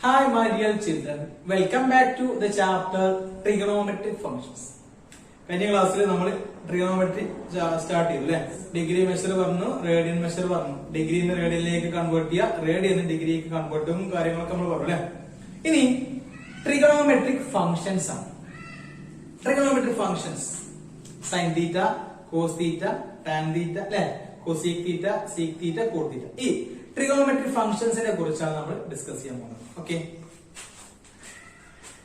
Hi my dear children, welcome back to the chapter trigonometric functions. കഴിഞ്ഞ ക്ലാസ്സിൽ നമ്മൾ trigonometry start ചെയ്തു അല്ലെ. ഡിഗ്രി മെഷർ പറഞ്ഞു, റേഡിയൻ മെഷർ പറഞ്ഞു, ഡിഗ്രിന്ന് റേഡിയനിലേക്ക് കൺവേർട്ട് ചെയ്യുക, റേഡിയൻ ഡിഗ്രിക്ക് കൺവേർട്ട് ചെയ്യും, കാര്യങ്ങളൊക്കെ നമ്മൾ പറഞ്ഞു അല്ലെ. ഇനി ട്രിഗണോമെട്രിക് ഫംഗ്ഷൻസ് ആണ്. Trigonometric functions sine theta, cos theta, tan theta അല്ലെ, cosec theta, sec theta, cot theta. ഈ ട്രിഗണോമെട്രിക് ഫംഗ്ഷൻസിനെ കുറിച്ചാണ് നമ്മൾ ഡിസ്കസ് ചെയ്യാൻ പോകുന്നത്. Okay.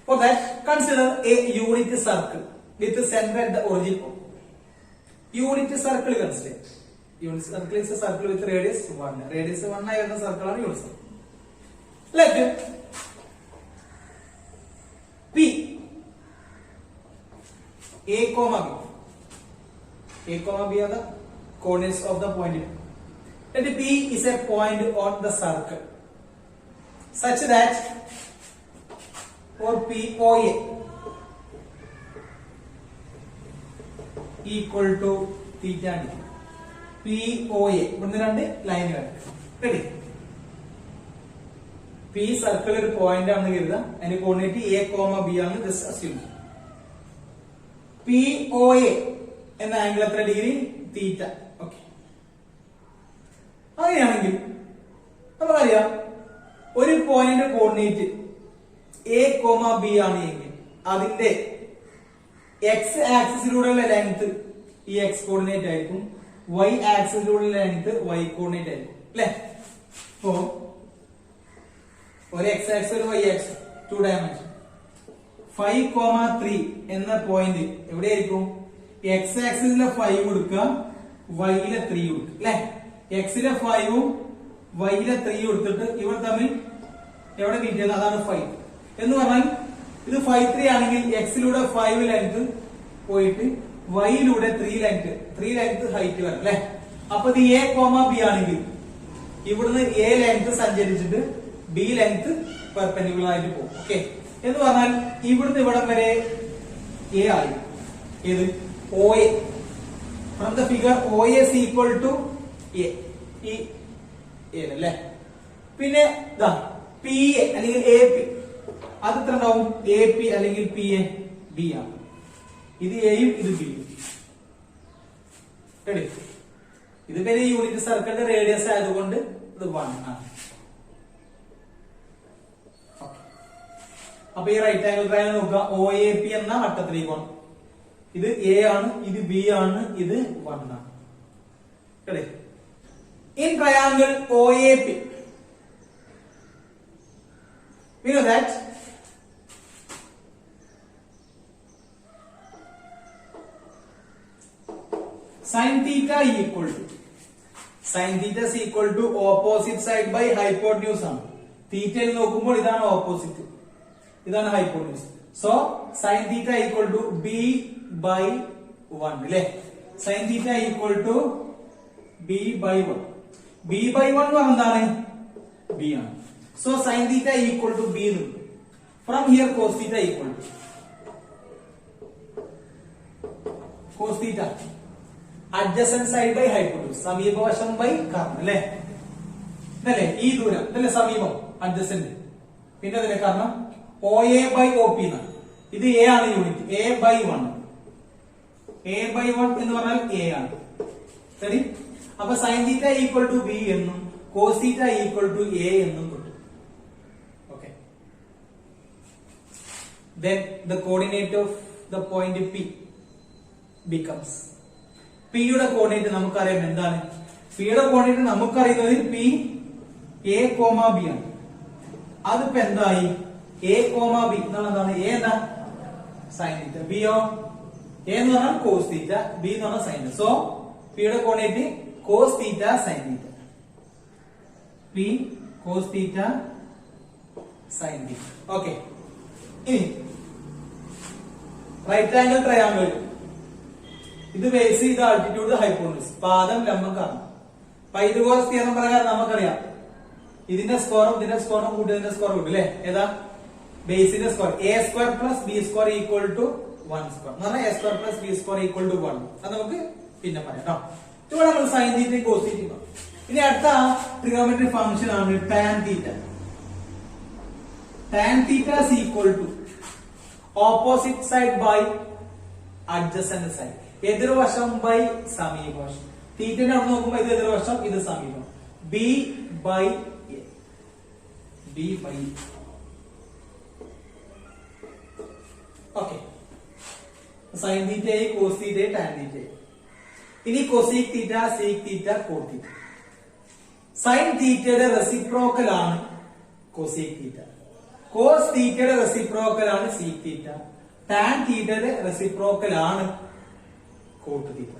For that, consider a unit circle with center at the origin of. Unit circle consider. Unit circle is a circle with radius 1. Radius 1 ആയിരുന്ന circle ആണ് unit circle. Let P A, B. A, B are the coordinates of the point. Let P is a point on the circle such that for POA equal to theta d. POA ഇവിടുന്ന് രണ്ട് line ready. P circle ഒരു point ആണെന്ന് കരുതുക, അതിന്റെ coordinate A, B ആണ്. Just assume POA എന്ന angle എത്ര degree? തീറ്റ. Okay, അങ്ങനെയാണെങ്കിൽ നമുക്കറിയാം ഒരു പോയിന്റ് കോർഡിനേറ്റ് A, B ആണ് എങ്കിൽ അതിന്റെ എക്സ് ആക്സിസിലൂടെയുള്ള ലെങ്ത് ഈ എക്സ് കോർഡിനേറ്റ് ആയിരിക്കും, വൈ ആക്സിസിലൂടെയുള്ള ലെങ്ത് വൈ കോർഡിനേറ്റ് ആയിരിക്കും അല്ലെ. അപ്പോ ഒരു എക്സ് ആക്സ് ഒരു വൈ ആക്സ് 2 ഡയമെൻഷൻ 5,3 എന്ന പോയിന്റ് എവിടെയായിരിക്കും? എക്സ് ആക്സിസിലെ 5 കൊടുക്കുക, വൈയിലെ 3 കൊടുക്കുക അല്ലെ. എക്സിലെ 5ഉം വൈയിലെ 3 കൊടുത്തിട്ട് ഇവർ തമ്മിൽ എവിടെ മീറ്റ് ചെയ്യുന്നത്? അതാണ് 5 എന്ന് പറഞ്ഞാൽ ഇത് 5,3 ആണെങ്കിൽ എക്സിലൂടെ 5 ലെങ്ത് പോയിട്ട് വൈയിലൂടെ 3 ലെങ്ത് ഹൈറ്റ് വരും അല്ലെ. അപ്പൊ ഇത് A, B ആണെങ്കിൽ ഇവിടുന്ന് A ലെങ്ത് സഞ്ചരിച്ചിട്ട് B ലെങ്ത് പെർപെൻഡിക്കുലർ ആയിട്ട് പോകും. ഓക്കെ, എന്ന് പറഞ്ഞാൽ ഇവിടുന്ന് ഇവിടം വരെ A ആയി. ഏത്? OA. From the figure OA is equal to A. ഈ അല്ലേ. പിന്നെ PA അല്ലെങ്കിൽ AP അത് എത്ര ഉണ്ടാവും? AP അല്ലെങ്കിൽ PA B ആണ്. ഇത് എയും ഇത് ബിയും. റെഡി. ഇത് പിന്നെ യൂണിറ്റ് സർക്കിളിന്റെ റേഡിയസ് ആയതുകൊണ്ട് ഇത് 1 ആണ്. അപ്പൊ ഈ റൈറ്റ് ആംഗിൾ ട്രയാങ്കിൾ നോക്കുക. OAP എന്ന വട്ടത്രികോണം, ഇത് A ആണ്, ഇത് B ആണ്, ഇത് 1 ആണ്. Ready. In triangle OAP, we know that sin theta is equal to opposite side by hypotenuse ആണ്. തീറ്റയിൽ നോക്കുമ്പോൾ ഇതാണ് ഓപ്പോസിറ്റ്, ഇതാണ് hypotenuse. So sin theta equal to B by 1 അല്ലേ. sin theta equal to B by 1. B by 1 എന്ന് പറഞ്ഞാൽ എന്താണ്? B ആണ്. So sin theta equal to B. From here cos theta equal to cos theta adjacent side by hypotenuse, സമീപവശം by Karnam അല്ലേ. ഇതല്ലേ ഈ ദൂരം, ഇതല്ലേ സമീപം adjacent. പിന്നെ അതിലെ കർണം OA by OP എന്നാണ്. ഇത് A ആണ് യൂണിറ്റ്. A by 1 എന്ന് പറഞ്ഞാൽ A ആണ്. ശരി. അപ്പൊ sin theta equal to B എന്നും cos theta equal to A എന്നും കിട്ടും. Okay. Then the coordinate of the point P becomes, P യുടെ കോർഡിനേറ്റ് നമുക്കറിയാം എന്താണ്? P യുടെ കോർഡിനേറ്റ് നമുക്കറിയുന്നത് P A, B ആണ്. അതിപ്പോ എന്തായി? A, B എന്താണ്? എന്താണ് A? എന്താ? sin theta. B യോ? A എന്ന് പറഞ്ഞാൽ cos theta, B എന്ന് പറഞ്ഞാൽ sin theta. So P യുടെ coordinate cos theta sin theta. P cos theta sin theta. Okay. ഇനി റൈറ്റ് ആംഗിൾ ട്രയാംഗിൾ, ഇത് ബേസ് ചെയ്ത ആൾട്ടിറ്റ്യൂഡ് ഹൈപ്പോട്ടനസ്, പാദം ലംബം കാരണം. പൈതഗോറസ് തിയറം പ്രകാരം നമുക്കറിയാം ഇതിന്റെ സ്ക്വയറും ഇതിന്റെ സ്ക്വയറും കൂട്ടി ഇതിന്റെ സ്ക്വയർ കൂട്ടും അല്ലെ. ഏതാ? ബേസിന്റെ square. A² + B² equal to 1 square എന്ന് പറഞ്ഞാൽ A² + B² equal to 1. അത് നമുക്ക് പിന്നെ പറയാം കേട്ടോ. ഇവിടെ നമ്മൾ സൈൻ തീറ്റ കോസ് തീറ്റ. ഇനി അടുത്ത ട്രിഗണോമെട്രിക് ഫംഗ്ഷൻ ആണ് tan theta. tan theta is equal to opposite side by adjacent side. എതിർവശം ബൈ സമീപവശം. തീറ്റനെ അവിടെ നോക്കുമ്പോൾ ഇത് എതിർവശം, ഇത് സമീപം. B by A. B by A. Okay. Sine theta, cos theta, tan theta. ഇനി cosec theta, sec theta, cot theta. Sine തീറ്റയുടെ റെസിപ്രോക്കൽ ആണ് കൊസീക് തീറ്റ. കോസ് തീറ്റയുടെ റെസിപ്രോക്കൽ ആണ് സീക് തീറ്റ. ടാൻ തീറ്റയുടെ റെസിപ്രോക്കൽ ആണ് കോട്ട് തീറ്റ.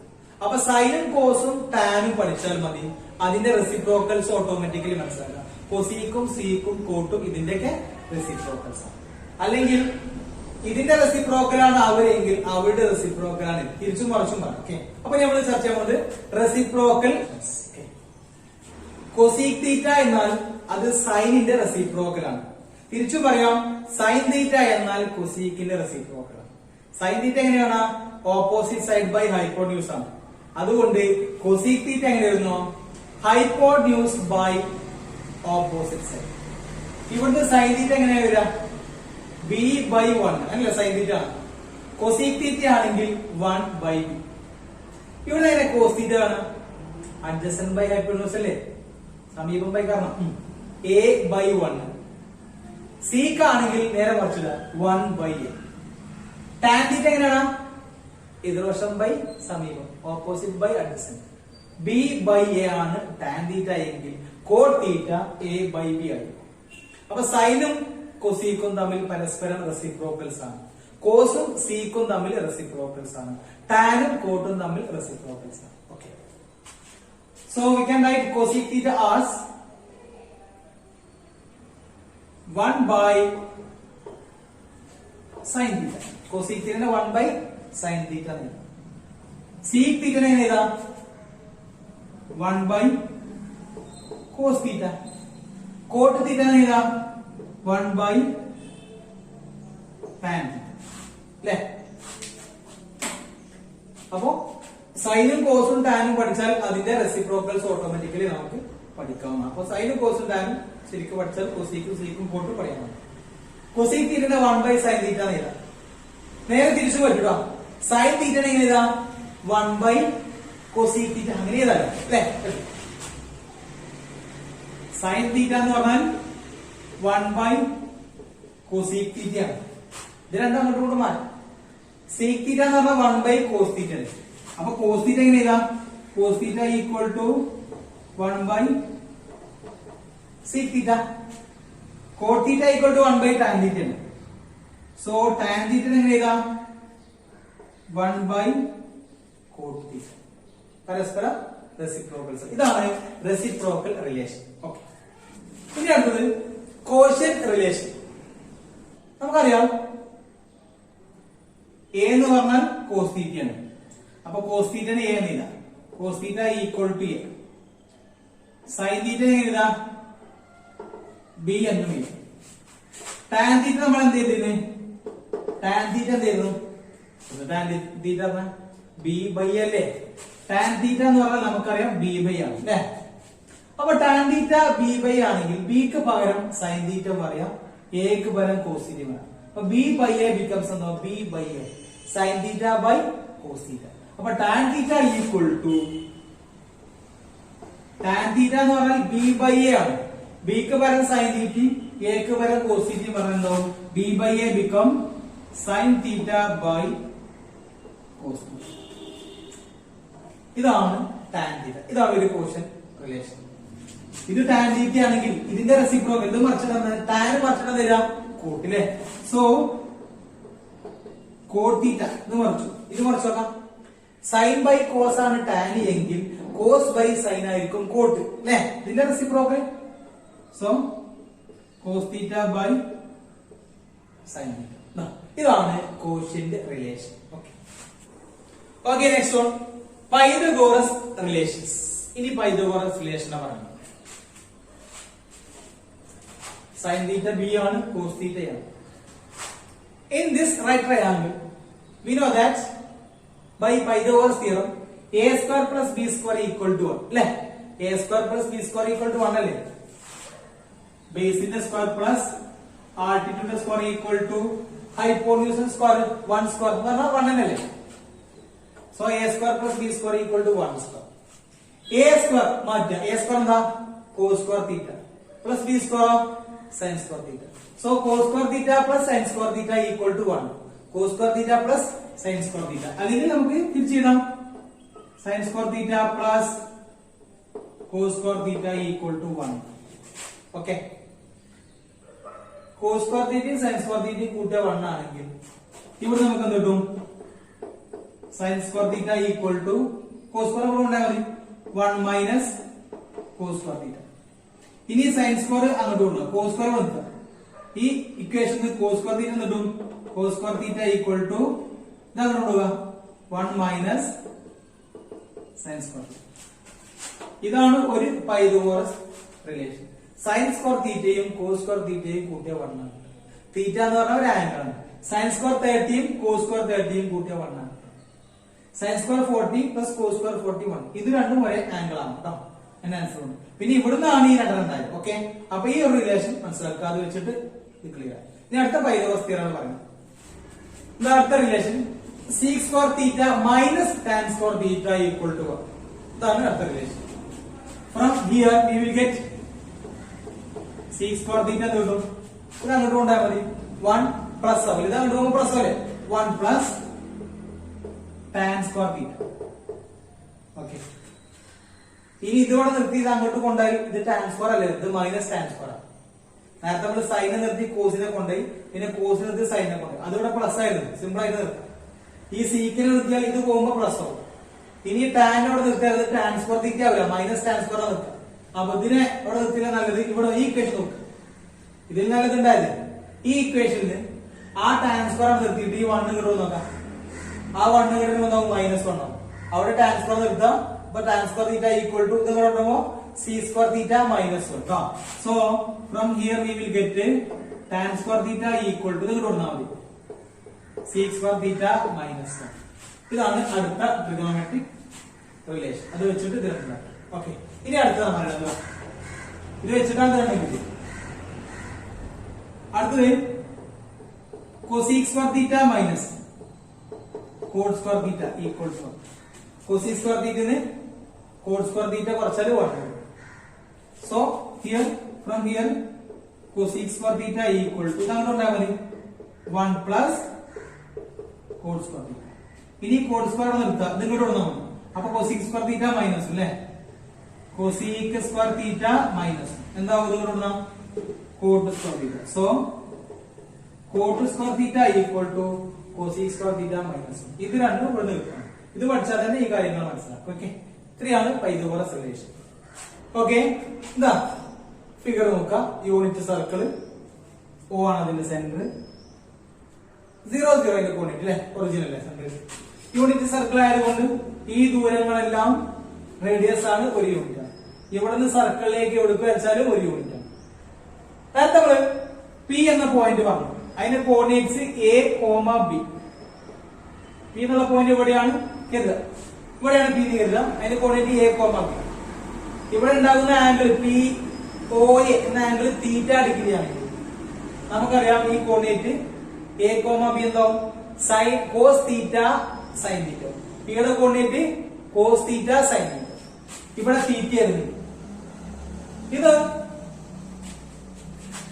അപ്പൊ സൈനും കോസും ടാനും പഠിച്ചാൽ മതി, അതിന്റെ റെസിപ്രോക്കൽസ് ഓട്ടോമാറ്റിക്കലി മനസ്സിലാക്കാം. കൊസീക്കും സീക്കും കോട്ടും ഇതിന്റെയൊക്കെ റെസിപ്രോക്കൽസ് ആണ്. അല്ലെങ്കിൽ ഇതിന്റെ റെസിപ്രോക്കലാണ് അവരെങ്കിൽ അവരുടെ റെസിപ്രോക്കലാണ് തിരിച്ചും മറിച്ചും പറയാം. ഓക്കെ. അപ്പൊ നമ്മൾ ചർച്ച ചെയ്യുന്നത് റെസിപ്രോക്കൽ. കൊസീക് തീറ്റ എന്നാൽ അത് സൈനിന്റെ റെസിപ്രോക്കലാണ്. തിരിച്ചു പറയാം, സൈൻ തീറ്റ എന്നാൽ കൊസീക്കിന്റെ റെസിപ്രോക്കലാണ്. സൈൻ തീറ്റ എങ്ങനെയാണ്? ഓപ്പോസിറ്റ് സൈഡ് ബൈ ഹൈപ്പോട്യൂസ് ആണ്. അതുകൊണ്ട് കൊസീക് തീറ്റ എങ്ങനെ വരുന്നു? Hypotenuse by opposite side. ഇവിടുത്തെ സൈൻ തീറ്റ എങ്ങനെയാ വരിക? ബി ബൈ 1 അല്ല, സൈൻ തീറ്റ ആണ്. കൊസീക് തീറ്റ ആണെങ്കിൽ 1 ബൈ ബി. ഇവിടെ എങ്ങനെ കോസ് തീറ്റ ആണ്? അഡ്ജസന്റ് ബൈ ഹൈപ്പോട്യൂസ് അല്ലേ, സമീപം ബൈ കാരണം എ ബൈ 1. സീക്ക് ആണെങ്കിൽ നേരെ മറിച്ചില്ല, 1 ബൈ എ. ടാൻ തീറ്റ എങ്ങനെയാണ്? എതിർവശം ബൈ സമീപം, opposite by adjacent. B by A ആണ് ടാൻ തീറ്റ എങ്കിൽ cot theta A by B ആയിരിക്കും. അപ്പൊ സൈനും കൊസീക്കും തമ്മിൽ പരസ്പരം റെസിപ്രോക്കൽസ് ആണ്. കോസും സീക്കും തമ്മിൽ റെസിപ്രോക്കൽസ് ആണ്. ടാനും കോട്ടും തമ്മിൽ റെസിപ്രോക്കൽസ് ആണ്. Okay. So we can write cosec theta as 1 by sin theta. Cosec theta 1 by sin theta. Sec theta എങ്ങനെ 1 by cos theta. Coat theta 1 by tan theta. അല്ലേ? അപ്പോ സൈനും കോസും ടാനും പഠിച്ചാൽ അതിന്റെ റെസിപ്രോക്കൽസ് ഓട്ടോമാറ്റിക്കലി നമുക്ക് പഠിക്കാവുന്നതാണ്. അപ്പൊ സൈനും കോസും ടാനും ശരിക്കും പഠിച്ചാൽ കൊസീക്കും സീക്കും കോട്ടും പറയാം. Cosec theta 1 by sin theta എന്ന് എഴുതാം. നേരെ തിരിച്ചു പറ്റൂട്ടോ. സൈൻ തീറ്റ എങ്ങനെ എഴുതാം? 1 by കൊസീക് തീറ്റ. അങ്ങനെ എഴുതാലോ അല്ലെ? സൈൻ തീറ്റ എന്ന് പറഞ്ഞാൽ 1 by കൊസീക് തീറ്റ ആണ്. ഇത് രണ്ടും അങ്ങോട്ടും ഇങ്ങോട്ടും മാറ്റും. സീക് തീറ്റ എന്ന് പറഞ്ഞാൽ 1 by കോസ് തീറ്റ. അപ്പൊ കോസ് തീറ്റ എങ്ങനെ എഴുതാം? Cos theta equal to 1 by sec theta. cot theta equal to 1 by tan theta. So tan theta എങ്ങനെ എഴുതാം? 1 by cot theta. പരസ്പര റെസിപ്രോക്കൽസ്. ഇതാണ് റെസിപ്രോക്കൽ റിലേഷൻ. ഓക്കെ. ഇനി അടുത്തത് കോഷ്യന്റ് റിലേഷൻ. നമുക്കറിയാം എ എന്ന് പറഞ്ഞാൽ കോസ് തീറ്റയാണ്. അപ്പൊ കോസ് തീറ്റന് എ എന്ന് എഴുതാം. Cos theta equal to A. Sine theta എങ്ങനെ എഴുതാം? ബി എന്നും എഴുതും. ടാൻ തീറ്റ നമ്മൾ എന്ത് ചെയ്തിരുന്നു? ടാൻ തീറ്റ എന്തായിരുന്നു? ടാൻ തീറ്റ ബി ബൈ അല്ലേ? ടാൻ തീറ്റ എന്ന് പറഞ്ഞാൽ നമുക്കറിയാം ബി ബൈ ആണ് അല്ലെ? അപ്പൊ ടാൻ തീറ്റ ബി ബൈ ആണെങ്കിൽ ബിക്ക് പകരം സൈൻ തീറ്റ പറയാം, എക്ക് പകരം കോസ് തീറ്റ പറയാം. അപ്പൊ ബി ബൈ എ ബിക്കംസ് എന്തോ B by A sine theta by cos theta. അപ്പൊ tan theta equal to tan theta എന്ന് പറഞ്ഞാൽ ബി ബൈ എ ആണ്. ബിക്ക് പകരം സൈൻ തീറ്റ, എക്ക് പകരം കോസ് തീറ്റ പറയുന്നതോ B by A become sine theta by cos theta. ഇതാണ് ടാൻ തീറ്റ. ഇതാണ് ഒരു കോഷ്യന്റ് റിലേഷൻ. ഇത് ടാൻ തീറ്റ ആണെങ്കിൽ ഇതിന്റെ റെസിപ്രോക്കൽ ഇത് മറിച്ചിടുന്നത് ടാൻ മറിച്ചിടം തരാം കോട്ടിലെ. സോ കോട്ട് തീറ്റ ഇത് മറിച്ചു, ഇത് മറിച്ചു നോക്കാം. സൈൻ ബൈ കോസ് ആണ് ടാൻ എങ്കിൽ കോസ് ബൈ സൈൻ ആയിരിക്കും കോട്ട് അല്ലെ? ഇതിന്റെ reciprocal. So cos theta by sine theta. ഇതാണ് quotient relation. Okay. Okay, next one Pythagoras relations. ഇനി പൈതഗോറസ് റിലേഷൻ പറയുന്നത് സൈൻ തീറ്റ ബി ആണ്, കോസ് തീറ്റ ആണ്. In this right triangle, we know that by Pythagoras theorem, a square plus b square equal to 1. അല്ലേ? a square plus b square equal to 1 അല്ലേ? ബേസിന്റെ square plus altitude square equal to hypotenuse square 1 square എന്ന് പറഞ്ഞാൽ 1 തന്നെയല്ലേ. So A square plus B square equal to 1 square. A square മാറ്റുക. A square എന്താ? Cos square theta plus B square sine square theta. So cos square theta plus sine square theta equal to 1. Cos square theta plus sine square theta. അല്ലെങ്കിൽ നമുക്ക് തിരിച്ചിടാം. Sine square theta plus cos square theta equal to 1. Okay. Cos square തീറ്റയും sine square തീറ്റയും കൂട്ടിയ 1 ആണെങ്കിൽ ഇവിടെ നമുക്ക് എന്ത് കിട്ടും? Sine square theta equal to cos square ഇവിടെ ഉണ്ടായാൽ മതി 1 മൈനസ് കോസ് സ്ക്വയർ തീറ്റ. ഇനി സൈൻ സ്ക്വയർ അങ്ങോട്ട് കൊണ്ടുപോകും. കോസ് സ്ക്വയർ കൊടുക്കുക. ഈ ഇക്വേഷനിൽ കോസ് സ്ക്വയർ തീറ്റ കിട്ടും. Cos square theta equal to ഇതങ്ങോട്ട് കൊണ്ടുപോകുക 1 മൈനസ് സൈൻ സ്ക്വയർ. ഇതാണ് ഒരു പൈതഗോറസ് റിലേഷൻ. സൈൻ സ്ക്വയർ തീറ്റയും കോസ് സ്ക്വയർ തീറ്റയും കൂട്ടിയ 1 ആണ്. തീറ്റ എന്ന് പറഞ്ഞാൽ ഒരു ആംഗിൾ ആണ്. സൈൻ സ്ക്വയർ 30യും കോസ് സ്ക്വയർ 30യും കൂട്ടിയ 1 ആണ്. Sine square 40 plus cos square 41. ഇത് രണ്ടും ഒരേ ആംഗിൾ ആണ് കേട്ടോ. എന്റെ ആൻസർ ഉണ്ട്. പിന്നെ ഇവിടുന്നാണ് ഈ രണ്ടെണ്ണം ഉണ്ടായത്. ഓക്കെ. അപ്പൊ ഈ ഒരു റിലേഷൻ മനസ്സിലാക്കുക. അത് വെച്ചിട്ട് ഇത് ക്ലിയർ ആയി. ഇനി അടുത്ത പൈതഗോറസ് തിയറം പറയുന്നത്. അടുത്ത relation sec square theta minus tan square theta equal to 1. ഇതാണ് അടുത്ത relation. From here we will get sec square theta എന്ന് കിട്ടും. ഇത് അങ്ങോട്ട് കൊണ്ടാൽ മതി 1 പ്ലസ് ആവും. ഇത് അങ്ങോട്ട് പോകുമ്പോൾ പ്ലസ് അല്ലേ 1 പ്ലസ് ടാൻ സ്ക്വയർ തീറ്റ. ഓക്കെ. ഇനി ഇതോടെ നിർത്തി ഇത് അങ്ങോട്ട് കൊണ്ടായി ഇത് ടാൻ സ്ക്വയർ അല്ലേ, ഇത് മൈനസ് ടാൻ സ്ക്വയർ ആണ്. നേരത്തെ നമ്മൾ സൈനെ നിർത്തി കോസിനെ കൊണ്ടുപോയി, പിന്നെ കോസിനെ നിർത്തി സൈനെ കൊണ്ടുപോയി. അതിവിടെ പ്ലസ് ആയിരുന്നു. സിമ്പിൾ ആയിട്ട് നിർത്താം. ഈ സീക്കിനെ നിർത്തിയാൽ ഇത് പോകുമ്പോ പ്ലസ് ആവും. ഇനി ടാനോടെ നിർത്തിയാൽ ടാൻ സ്ക്വയർ തീറ്റ ആവില്ല, മൈനസ് ടാൻ സ്ക്വയർ നിർത്താം. അപ്പൊ ഇതിനെ ഇവിടെ നിർത്തിയാൽ നല്ലത് ഇവിടെ ഈ ഇക്വേഷൻ നോക്കുക. ഇതിൽ നല്ലത് ഉണ്ടായത് ഈ ഇക്വേഷനിൽ ആ ടാൻ സ്ക്വയർ നിർത്തിയിട്ട് ഈ 1 കിട്ടുമെന്ന് നോക്കാം. ആ 1 കിട്ടുമ്പോൾ മൈനസ് 1 ആവും. അവിടെ ടാൻ സ്ക്വയർ നിർത്താം. അപ്പൊ tan square theta equal to ഇത് കിട്ടുമ്പോ sec square theta minus 1. So from here we will get tan square theta equal to ഇത് കിട്ടുന്നാൽ മതി സി സ്ക്വയർ തീറ്റ മൈനസ് 1. ഇതാണ് അടുത്ത ട്രിഗണോമെട്രിക് റിലേഷൻ. അത് വെച്ചിട്ട് ഇതിലുണ്ടാക്കും. ഓക്കെ. ഇനി അടുത്ത നമ്മൾ ഇത് വെച്ചിട്ടാണ് കിട്ടിയത്. അടുത്തത് cosec square theta minus cot square theta equal to 1. Cosec square തീറ്റന്ന് കോഡ് സ്ക്വയർ തീറ്റ കുറച്ചാൽ 1. So here from here cosec square theta equal to ഇതങ്ങനെ ഉണ്ടായാൽ മതി 1 പ്ലസ് കോഡ് സ്ക്വയർ തീറ്റ. ഇനി കോഡ് സ്ക്വയർ നിർത്താം. ഇത് ഇങ്ങോട്ട് കൊടുത്താൽ മതി. അപ്പൊ കോസീക് സ്ക്വയർ തീറ്റ മൈനസ് അല്ലേ, കോസീക് സ്ക്വയർ തീറ്റ മൈനസ് എന്താവും ഇത് കൊടുക്കാം cot square theta. So cot square theta equal to cosec square theta minus. ഇത് രണ്ടും ഇവിടെ നിർത്തണം. ഇത് പഠിച്ചാൽ തന്നെ ഈ കാര്യങ്ങൾ മനസ്സിലാക്കും. ഓക്കെ. ഇത്രയാണ് പൈതഗോറസ് റിലേഷൻ. ഓക്കെ. എന്താ ഫിഗർ നോക്കാം. യൂണിറ്റ് സർക്കിള് O ആണ് അതിന്റെ സെന്റർ. 0 0 കോണിറ്റ് അല്ലെ, ഒറിജിനൽ അല്ലെ സെന്റർ. യൂണിറ്റ് സർക്കിൾ ആയതുകൊണ്ട് ഈ ദൂരങ്ങളെല്ലാം റേഡിയസ് ആണ്, 1 യൂണിറ്റ് ആണ്. ഇവിടെ നിന്ന് സർക്കിളിലേക്ക് എവിടേക്ക് വെച്ചാലും 1 യൂണിറ്റ് ആണ്. നേരത്തെ നമ്മള് പി എന്ന പോയിന്റ് പറഞ്ഞു. അതിന്റെ കോർഡിനേറ്റ്സ് A, B. പി എന്നുള്ള പോയിന്റ് എവിടെയാണ് കരുതുക, ഇവിടെയാണ് പി കരുതുക. അതിന്റെ കോർഡിനേറ്റ് A, B. ഇവിടെ ഉണ്ടാകുന്ന ആംഗിൾ POA എന്ന ആംഗിൾ തീറ്റ ഡിഗ്രി ആണെങ്കിൽ നമുക്കറിയാം ഈ കോർഡിനേറ്റ് A, B എന്താവും sine cos theta sine theta. പിയുടെ coordinate cos theta sine theta. ഇവിടെ തീറ്റ ആയിരുന്നു. ഇത്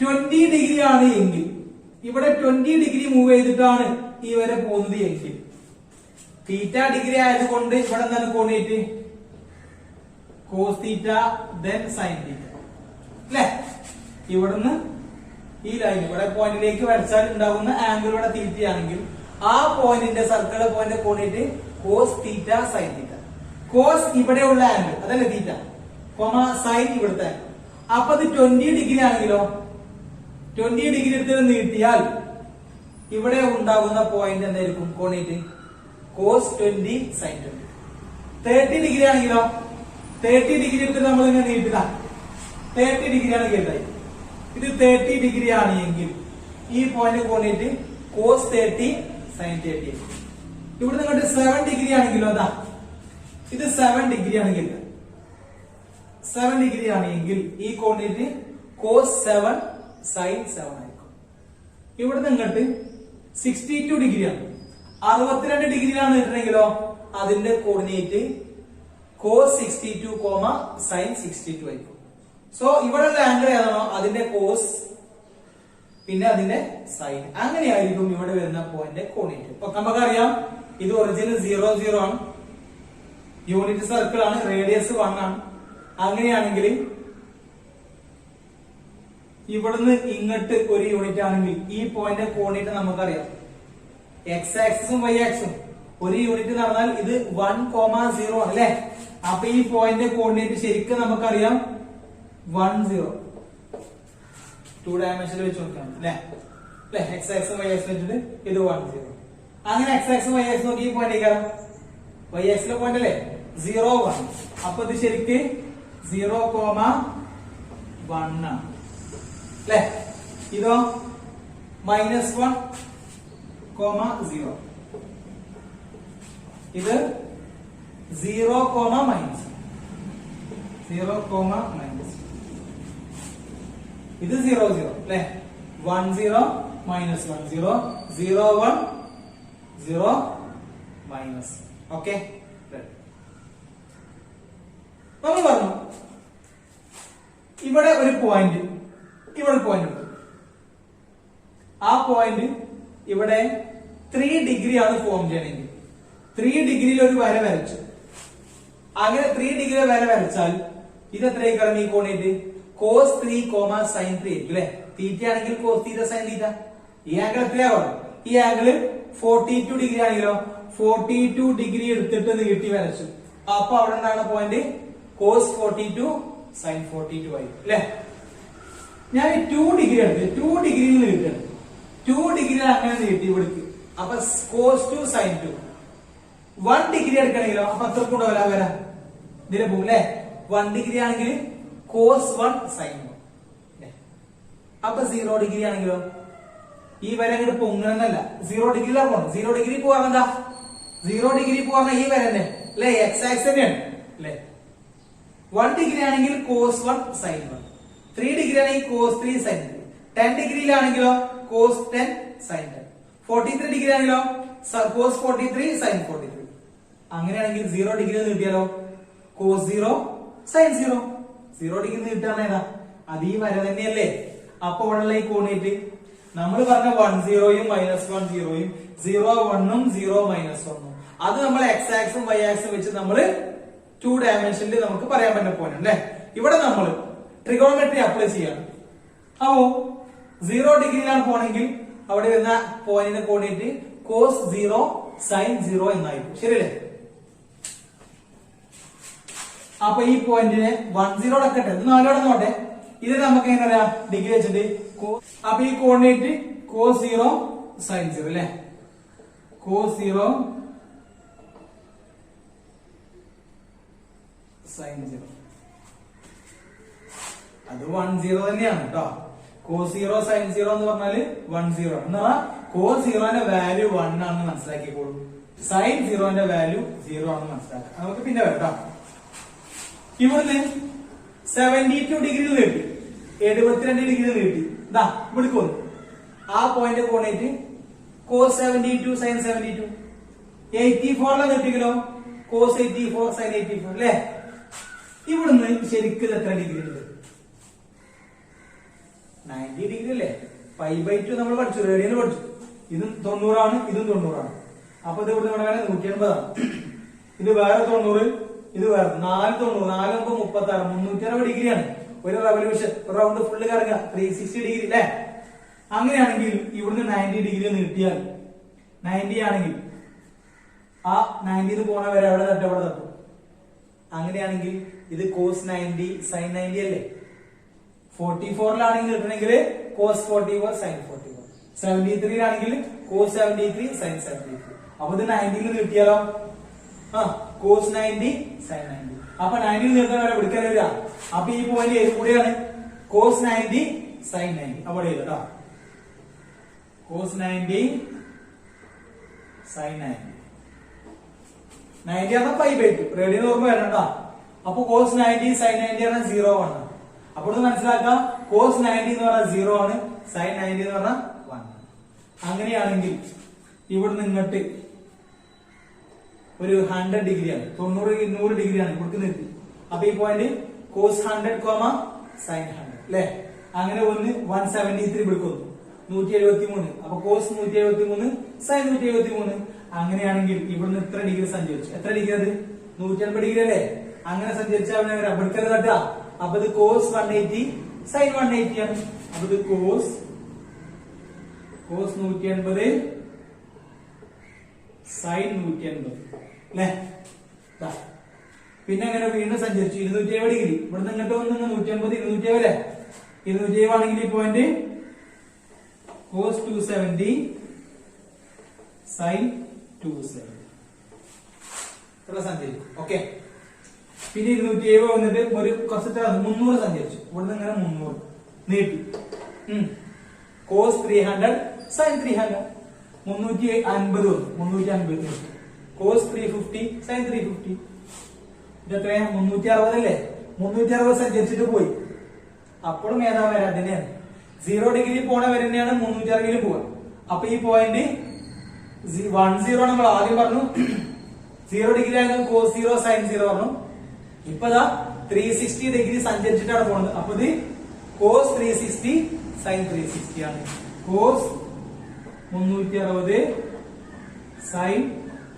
20 ഡിഗ്രി ആണ് എങ്കിൽ ഇവിടെ 20 ഡിഗ്രി മൂവ് ചെയ്തിട്ടാണ് ഈ വരെ പോകുന്നത് എങ്കിൽ തീറ്റ ഡിഗ്രി ആയതുകൊണ്ട് ഇവിടെ എന്താണ് coordinate cos theta then sine theta അല്ലെ. ഇവിടുന്ന് ഈ ലൈൻ ഇവിടെ പോയിന്റിലേക്ക് വരച്ചാൽ ഉണ്ടാകുന്ന ആംഗിൾ ഇവിടെ തീറ്റയാണെങ്കിൽ ആ പോയിന്റിന്റെ circle point coordinate cos theta sine theta. Cos ഇവിടെയുള്ള ആംഗിൾ അതല്ലേ തീറ്റ, സൈൻ ഇവിടുത്തെ ആംഗിൾ. അപ്പൊ അത് 20 ഡിഗ്രി ആണെങ്കിലോ 20 ഡിഗ്രി എടുത്ത് നീട്ടിയാൽ ഇവിടെ ഉണ്ടാകുന്ന പോയിന്റ് എന്തായിരിക്കും കോർഡിനേറ്റ് കോസ് 20 സൈൻ 20. 30 ഡിഗ്രി ആണെങ്കിലോ 30 ഡിഗ്രി എടുത്ത് നമ്മൾ ഇങ്ങനെ നീട്ടുക 30 ഡിഗ്രിയാണ് കേട്ടായി. ഇത് 30 ഡിഗ്രി ആണ് എങ്കിൽ ഈ പോയിന്റ് കോർഡിനേറ്റ് കോസ് 30 സൈൻ 30. ഇവിടെ നിങ്ങളുടെ 7 ഡിഗ്രി ആണെങ്കിലോ അതാ ഇത് 7 ഡിഗ്രി ആണെങ്കിൽ 7 ഡിഗ്രി ആണെങ്കിൽ ഈ കോർഡിനേറ്റ് കോസ് 7 സൈൻ 7 ആയിരിക്കും. ഇവിടുന്ന് ഇങ്ങോട്ട് 62 ഡിഗ്രിയാണ്. 62 ഡിഗ്രിയിലാണ് കിട്ടണമെങ്കിലോ അതിന്റെ കോർഡിനേറ്റ് cos 62, sin 62 ആയിരിക്കും. സോ ഇവിടെയുള്ള ആംഗിൾ ഏതാണോ അതിന്റെ കോസ് പിന്നെ അതിന്റെ സൈൻ, അങ്ങനെയായിരിക്കും ഇവിടെ വരുന്ന പോയിന്റ് കോർഡിനേറ്റ്. ഇപ്പൊ നമുക്കറിയാം ഇത് ഒറിജിനൽ 0 0 ആണ്, യൂണിറ്റ് സർക്കിൾ ആണ്, റേഡിയസ് 1 ആണ്. അങ്ങനെയാണെങ്കിൽ ഇവിടുന്ന് ഇങ്ങോട്ട് ഒരു യൂണിറ്റ് ആണെങ്കിൽ ഈ പോയിന്റ് കോർഡിനേറ്റ് നമുക്കറിയാം. എക്സ് ആക്സിസും വൈ ആക്സിസും ഒരു യൂണിറ്റ് നടന്നാൽ ഇത് 1,0 ആണ് അല്ലെ. അപ്പൊ ഈ പോയിന്റ് കോർഡിനേറ്റ് ശരിക്കും നമുക്കറിയാം 1 0 2 ഡയമെൻഷനിൽ വെച്ച് നോക്കാം അല്ലെ. എക്സ് ആക്സും വൈ ആക്സും വെച്ചിട്ട് ഇത് 1 0. അങ്ങനെ എക്സ് ആക്സും വൈ ആക്സും നോക്കി ഈ പോയിന്റ് ആയിരിക്കാം വൈ ആക്സിലെ പോയിന്റ് അല്ലേ 0 1. അപ്പൊ ഇത് ശരിക്ക് 0,1 ആണ് അല്ലെ. ഇതോ -1, 0. ഇത് 0, -0, 0, ഇത് 0 0 അല്ലെ. 1 0 -1 0 0 1 0 മൈനസ്. ഓക്കെ, നമ്മൾ പറഞ്ഞു ഇവിടെ ഒരു പോയിന്റ്, ഇവിടെ പോയിന്റ് ഉണ്ട്. ആ പോയിന്റ് ഇവിടെ 3 ഡിഗ്രി ആണ് ഫോം ചെയ്യണമെങ്കിൽ 3 ഡിഗ്രിയിൽ ഒരു വര വരച്ചു. അങ്ങനെ 3 ഡിഗ്രി വര വരച്ചാൽ ഇത് എത്രയായിരിക്കും ഈ കോർഡിനേറ്റ് cos 3, sin 3 ആയിരിക്കും അല്ലെ. തീറ്റ ആണെങ്കിൽ cos തീറ്റ sin തീറ്റ. ഈ ആംഗിൾ എത്രയാകും? ഈ ആംഗിൾ 42 ഡിഗ്രി ആണെങ്കിലോ 42 ഡിഗ്രി എടുത്തിട്ട് നീട്ടി വരച്ചു. അപ്പൊ അവിടെ എന്താണ് പോയിന്റ് cos 42, sin 42 ആയിരിക്കും അല്ലെ. ഞാൻ 2 ഡിഗ്രി എടുത്ത് 2 ഡിഗ്രിയിൽ നീട്ടാണ്. 2 ഡിഗ്രി അങ്ങനെ നീട്ടി ഇവിടേക്ക്. അപ്പൊ cos 2, sin 2. 1 ഡിഗ്രി എടുക്കണമെങ്കിലോ അപ്പൊ അത്ര കൊണ്ടുപോല വരാ ഇതിലെ പോകും അല്ലെ. 1 ഡിഗ്രി ആണെങ്കിൽ cos 1, sin 1. അപ്പൊ 0 ഡിഗ്രി ആണെങ്കിലോ ഈ വര അങ്ങോട്ട് പൊങ്ങണമെന്നല്ല, 0 ഡിഗ്രിയിലാണ് പോകണം. 0 ഡിഗ്രി പോകാൻ എന്താ 0 ഡിഗ്രി പോകാൻ ഈ വര തന്നെ അല്ലെ, എക്സ് ആക്സ് തന്നെയാണ് അല്ലെ. 1 ഡിഗ്രി ആണെങ്കിൽ cos 1, sin 1. 3 ഡിഗ്രി ആണെങ്കിൽ cos 3, sin 3. 10 ഡിഗ്രിയിലാണെങ്കിലോ cos 10, sin 10. 43 degree ആണെങ്കിലോ cos 43, sin 43. അങ്ങനെയാണെങ്കിൽ 0 ഡിഗ്രി നീട്ടിയാലോ cos 0, sin 0. 0 ഡിഗ്രി നീട്ടാണ് ഏതാ അത് ഈ വര തന്നെയല്ലേ. അപ്പൊ ഇവിടെയുള്ള ഈ കോർഡിനേറ്റ് നമ്മൾ പറഞ്ഞ 1 0 -1 0 0 1 0 -1 അത് നമ്മൾ എക്സ് ആക്സും വൈ ആക്സും വെച്ച് നമ്മൾ 2 ഡയമെൻഷനിൽ നമുക്ക് പറയാൻ പറ്റുന്ന പോയിന്റ് അല്ലെ. ഇവിടെ നമ്മൾ ട്രിഗോണോമെട്രി അപ്ലൈ ചെയ്യാണ്. അപ്പോ 0 ഡിഗ്രിയിലാണ് പോണെങ്കിൽ അവിടെ വരുന്ന പോയിന്റിന്റെ കോർഡിനേറ്റ് cos 0, sin 0 എന്നായിരിക്കും. ശരിയല്ലേ. അപ്പൊ ഈ പോയിന്റിനെ 1 0 എടുക്കട്ടെ, ഇത് 4 നോട്ടെ. ഇത് നമുക്ക് എങ്ങനെ അറിയാം ഡിഗ്രി വെച്ചിട്ട്. അപ്പൊ ഈ കോർഡിനേറ്റ് cos 0, sin 0 അല്ലെ. cos 0, sin 0 അത് 1 0 തന്നെയാണ് കേട്ടോ. cos 0, sin 0 എന്ന് പറഞ്ഞാല് 1 0 ആണ്. എന്നാ cos 0ന്റെ വാല്യൂ 1 ആണെന്ന് മനസ്സിലാക്കിക്കോളൂ, sin 0ന്റെ വാല്യൂ 0 ആണെന്ന് മനസ്സിലാക്കാം. നമുക്ക് പിന്നെ വരാം. ഇവിടുന്ന് 72 ഡിഗ്രി നീട്ടി, 72 ഡിഗ്രി നീട്ടി ഇതാ ഇവിടേക്ക് വന്നു. ആ point coordinate cos 72, sin 72. 84 നീട്ടിക്കലോ cos 84, sin 84 അല്ലെ. ഇവിടുന്ന് ശരിക്കും എത്ര ഡിഗ്രി ഉണ്ട്? 90 ഡിഗ്രി അല്ലേ. 5/2 നമ്മൾ പഠിച്ചു, റേഡിയന് പഠിച്ചു. ഇതും 90 ആണ്, ഇതും 90 ആണ്. അപ്പൊ ഇത് ഇവിടുന്ന് ഇവിടെ 180 ആണ്. ഇത് വേറെ 90, ഇത് വേറെ 490, 4 36, 360 ഡിഗ്രിയാണ്. ഒരു റെവല്യൂഷൻ റൗണ്ട് ഫുള്ള് കറങ്ങുക 360 ഡിഗ്രി അല്ലെ. അങ്ങനെയാണെങ്കിൽ ഇവിടുന്ന് 90 ഡിഗ്രി നീട്ടിയാൽ 90 ആണെങ്കിൽ ആ 90 പോണ വരെ എവിടെ തട്ടും, എവിടെ തട്ടും. അങ്ങനെയാണെങ്കിൽ ഇത് cos 90, sin 90 അല്ലേ. 44ലാണെങ്കിൽ കിട്ടണമെങ്കിൽ cos 44, sin 44. 73ലാണെങ്കിൽ cos 73, sin 73. അപ്പൊ ഇത് 90ൽ നീട്ടിയാലോ cos 90, sin 90. അപ്പൊ 90ൽ നീട്ടാൻ വരെ വിളിക്കാൻ വരിക. അപ്പൊ ഈ പോയിന്റ് ഏത് കൂടെയാണ്? cos 90, sin 90. അവിടെ കേട്ടോ cos 90, sin 90. 90 ആണ് 5/2, റേഡിയൻ ഓർമ്മ വരണ്ട. അപ്പൊ cos 90, sin 90 ആണ് 0 ആണ്. അപ്പോൾ മനസ്സിലാക്കാം cos 90 എന്ന് പറഞ്ഞാൽ 0 ആണ്, sin 90 എന്ന് പറഞ്ഞാൽ 1. അങ്ങനെയാണെങ്കിൽ ഇവിടുന്ന് ഇങ്ങോട്ട് ഒരു 100 ഡിഗ്രിയാണ്, 100 ഡിഗ്രിയാണ് ഇവിടേക്ക് നിർത്തി. അപ്പൊ ഈ പോയിന്റ് കോസ് 100, സൈൻ 100 അല്ലെ. അങ്ങനെ ഒന്ന് 173 ഇവിടേക്ക് വന്നു, 173. അപ്പൊ കോസ് 173, സൈൻ 173. അങ്ങനെയാണെങ്കിൽ ഇവിടുന്ന് ഇത്ര ഡിഗ്രി സഞ്ചരിച്ചു. എത്ര ഡിഗ്രി അത്? 180 ഡിഗ്രി അല്ലേ. അങ്ങനെ സഞ്ചരിച്ചാൽ ഇവിടുത്തെ തട്ടാ. അപ്പൊ ഇത് കോസ് 180, സൈൻ 180 ആണ്. അപ്പൊ ഇത് കോസ് 180, സൈൻ 180 അല്ലെ. പിന്നെ അങ്ങനെ വീണ്ടും സഞ്ചരിച്ചു 270 ഡിഗ്രി. ഇവിടുന്ന് ഇങ്ങോട്ട് വന്ന് 180, 270 അല്ലെ. 270 ആണെങ്കിൽ ഈ പോയിന്റ് കോസ് 270, സൈൻ 270 ഇത്ര സഞ്ചരിക്കും. ഓക്കെ. പിന്നെ 270 വന്നിട്ട് ഒരു കുറച്ച് 300 സഞ്ചരിച്ചു. ഇവിടുന്ന് ഇങ്ങനെ 300 നീട്ടി. കോസ് 300, സൈൻ 300 350 വന്നു, 350. Cos 350, sign 350. ഇതെത്രയാ? 360 അല്ലേ. 360 സഞ്ചരിച്ചിട്ട് പോയി. അപ്പോഴും ഏതാ വരെ തന്നെയാണ്. 0 ഡിഗ്രി പോണ വരെ തന്നെയാണ് 360 പോവാ. അപ്പൊ ഈ പോയിന്റ് 10 നമ്മൾ ആദ്യം പറഞ്ഞു. 0 ഡിഗ്രി ആയിരുന്നു കോസ് 0, സൈൻ 0 പറഞ്ഞു. ഇപ്പൊ 360 ഡിഗ്രി സഞ്ചരിച്ചിട്ടാണ് പോകുന്നത്. അപ്പൊ ഇത് കോസ് 360, സൈൻ 360 ആണ്. കോസ് 360, സൈൻ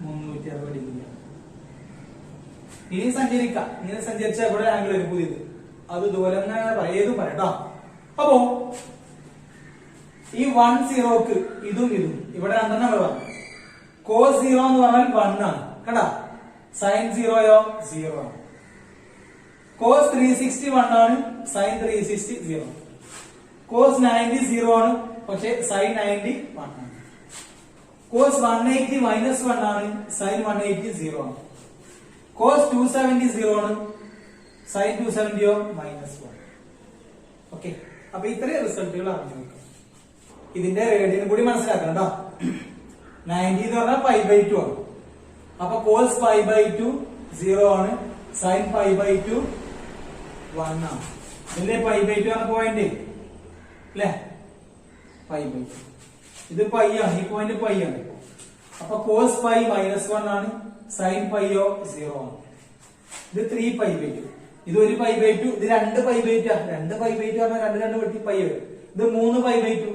360 ഡിഗ്രിയാണ്. ഇനി സഞ്ചരിക്കാം. ഇങ്ങനെ സഞ്ചരിച്ച ഇവിടെ ആംഗിൾ വരും പുതിയത്. അത് ദൂരം ഏതും പറയട്ടോ. അപ്പോ ഈ 10ക്ക് ഇതും ഇവിടെ രണ്ടെണ്ണം പറഞ്ഞു. കോസ് 0 എന്ന് പറഞ്ഞാൽ 1 ആണ് കേട്ടാ. സൈൻ 0യോ 0 ആണ്. കോസ് 360 1 ആണ്, സൈൻ 360 0. കോസ് 90 0 ആണ്, പക്ഷെ സൈൻ 90 1 ആണ്. കോസ് 180 -1 ആണ്, സൈൻ 180 0 ആണ്. കോസ് 270 0 ആണ്, സൈൻ 270 -1. ഓക്കെ. അപ്പൊ ഇത്രയും റിസൾട്ടുകൾ അറിഞ്ഞു നോക്കാം. ഇതിന്റെ റേഡിയൻ കൂടി മനസ്സിലാക്കണം കേട്ടോ. 90 എന്ന് പറഞ്ഞാൽ π/2 ആണ്. അപ്പൊ കോസ് π/2 0 ആണ്, സൈൻ π/2 1 ആണ്. ഇതിന്റെ π/2 ആണ് പോയിന്റ് അല്ലെ. π/2 ഇത് π ആണ്, ഈ പോയിന്റ് π ആണ്. അപ്പൊ കോസ് π -1 ആണ്, സൈൻ π0 ആണ്. ഇത് 3π/2. ഇത് ഒരു π/2, ഇത് 2π/2. 2π/2 പറഞ്ഞാൽ 2 വെട്ടി π വരും. ഇത് 3π/2,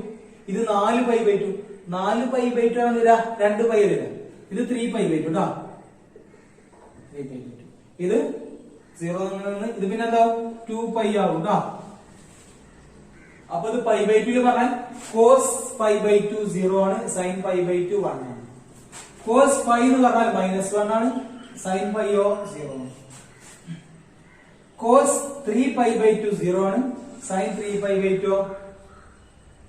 ഇത് 4π/2. 4π/2 ആണ് വരാ, 2π വരിക. ഇത് 3π/2 കേട്ടോ. 3π/2. ഇത് 0 ഇത് പിന്നെ എന്താ 2π ആവും കേട്ടോ. അപ്പൊ ഇത് π/2 പറഞ്ഞാൽ കോസ് π/2 0 ആണ്, സൈൻ π/2 1 ആണ്. കോസ് π എന്ന് പറഞ്ഞാൽ -1 ആണ്, സൈൻ π0 ആണ്. കോസ് 3π/2 0 ആണ്, സൈൻ 3π/2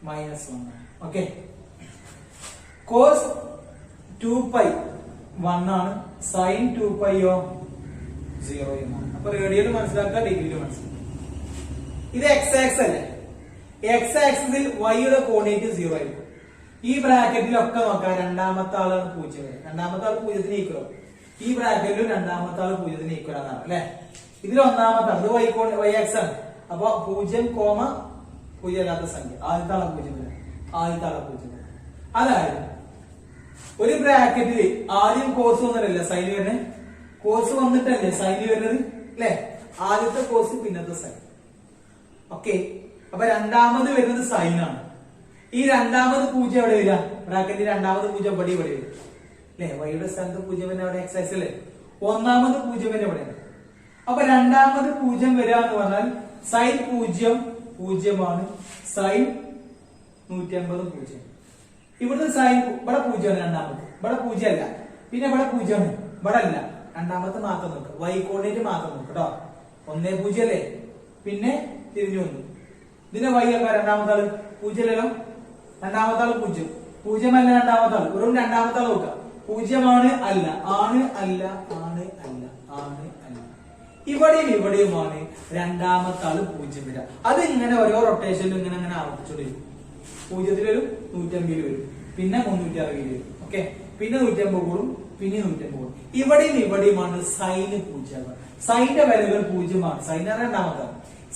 -1 ആണ്. ഓക്കെ. കോസ് 2π 1 ആണ്, സൈൻ 2π 0 ആണ്. അപ്പൊ റേഡിയൽ മനസ്സിലാക്കുക, ഡിഗ്രിയിൽ മനസ്സിലാക്കുക. ഇത് എക്സ് ആക്സിസ് അല്ലേ. എക്സ് ആക്സിസിൽ വൈയുടെ കോർഡിനേറ്റ് 0 ആയിരിക്കും. ഈ ബ്രാക്കറ്റിലൊക്കെ നോക്കാം, രണ്ടാമത്തെ ആളാണ് 0 വരെ. രണ്ടാമത്തെ ആൾ 0-ന് ഈക്വൽ. ഈ ബ്രാക്കറ്റിലും രണ്ടാമത്തെ ആൾ 0-ന് ഈക്വൽ ആണ് അല്ലെ. ഇതിൽ ഒന്നാമത്തെ ആൾ ഇത് വൈ ആക്സ് ആണ്. അപ്പൊ 0, 0 അല്ലാത്ത സംഖ്യ. ആദ്യത്തെ ആളെ 0 വരെ, ആദ്യത്തെ ആളെ 0 വരെ. അതായത് ഒരു ബ്രാക്കറ്റില് ആദ്യം കോസ് വന്നിട്ടല്ലേ സൈൻ വരുന്നത്. കോസ് വന്നിട്ടല്ലേ സൈൻ വരുന്നത് അല്ലെ. ആദ്യത്തെ കോസ്, പിന്നത്തെ സൈൻ. ഓക്കെ. അപ്പൊ രണ്ടാമത് വരുന്നത് സൈൻ ആണ്. ഈ രണ്ടാമത് 0 എവിടെ വരിക? ബ്രാക്കറ്റിൽ രണ്ടാമത് 0 ഇവിടെ വരും അല്ലെ. വൈയുടെ സ്ഥാനത്ത് 0 തന്നെ അവിടെ എക്സ് ആക്സിസ് അല്ലേ. ഒന്നാമത് 0 തന്നെ എവിടെയാണ്. അപ്പൊ രണ്ടാമത് 0 വരിക എന്ന് പറഞ്ഞാൽ സൈൻ 0 0 ആണ്, സൈൻ 180 0. ഇവിടുത്തെ സൈൻ ഇവിടെ 0 ആണ്. രണ്ടാമത് ഇവിടെ 0 അല്ല, പിന്നെ ഇവിടെ 0 ആണ്, ഇവിടെ അല്ല. രണ്ടാമത്തെ മാത്രം നോക്കുക, വൈ കോർഡിനേറ്റ് മാത്രം നോക്കുക കേട്ടോ. 1 0 അല്ലേ. പിന്നെ തിരിഞ്ഞു വന്നു. ഇതിന്റെ വൈ ഒക്കെ രണ്ടാമത്തെ ആള് 0 അല്ലല്ലോ. രണ്ടാമത്തെ ആള് 0 0 അല്ല. രണ്ടാമത്തെ ആള് വെറും രണ്ടാമത്തെ ആള് നോക്കുക. 0 ആണ് അല്ല, ആണ് അല്ല, ആണ് അല്ല, ആണ് അല്ല. ഇവിടെയുമാണ് രണ്ടാമത്തെ ആള് 0 വരിക. അത് ഇങ്ങനെ ഓരോ റൊട്ടേഷനിലും ഇങ്ങനെ അങ്ങനെ ആവർത്തിച്ചോണ്ടിരിക്കും. 0 വരും, 150 വരും, പിന്നെ 360 വരും. ഓക്കെ. പിന്നെ 150 കൂടും, പിന്നെ 150 കൂടും. ഇവിടെയുമാണ് സൈന് 0. സൈന്റെ വിലകൾ 0 ആണ്. സൈൻ രണ്ടാമത്തെ.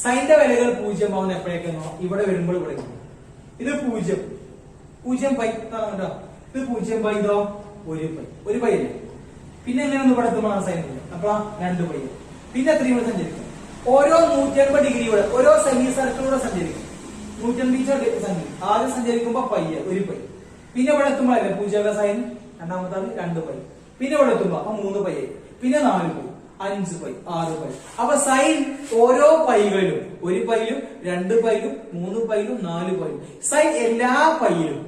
സൈന്റെ വിലകൾ 0 ആവുന്ന എപ്പോഴേക്കെന്നോ ഇവിടെ വരുമ്പോൾ ഇവിടെ ഇത് 0. 0 പൈ കേട്ടോ. ഇത് 0 പൈ ഇതോ 1 പൈ, 1 പൈ അല്ലേ. പിന്നെ എങ്ങനെ ഒന്ന് ഇവിടെ എത്തുമ്പോൾ സൈൻ ഇല്ല, അപ്പൊ 2 പൈ. പിന്നെ എത്ര ഇവിടെ സഞ്ചരിക്കും? ഓരോ 180 ഡിഗ്രി ഇവിടെ ഓരോ സെമി സർക്കിളിലൂടെ സഞ്ചരിക്കും. 180 സഞ്ചരിക്കും. ആദ്യം സഞ്ചരിക്കുമ്പോ പൈ 1 പൈ. പിന്നെ ഇവിടെ എത്തുമ്പോഴല്ലേ 0 സൈൻ, രണ്ടാമത്തെ 2 പൈ. പിന്നെ ഇവിടെ എത്തുമ്പോ 3 പൈ, പിന്നെ 4 പൈ, 5 പൈ, 6 പൈ. അപ്പൊ സൈൻ ഓരോ പൈകളിലും 1 പൈയിലും 2 പൈയിലും 3 പൈയിലും 4 പൈയിലും സൈൻ എല്ലാ പൈയിലും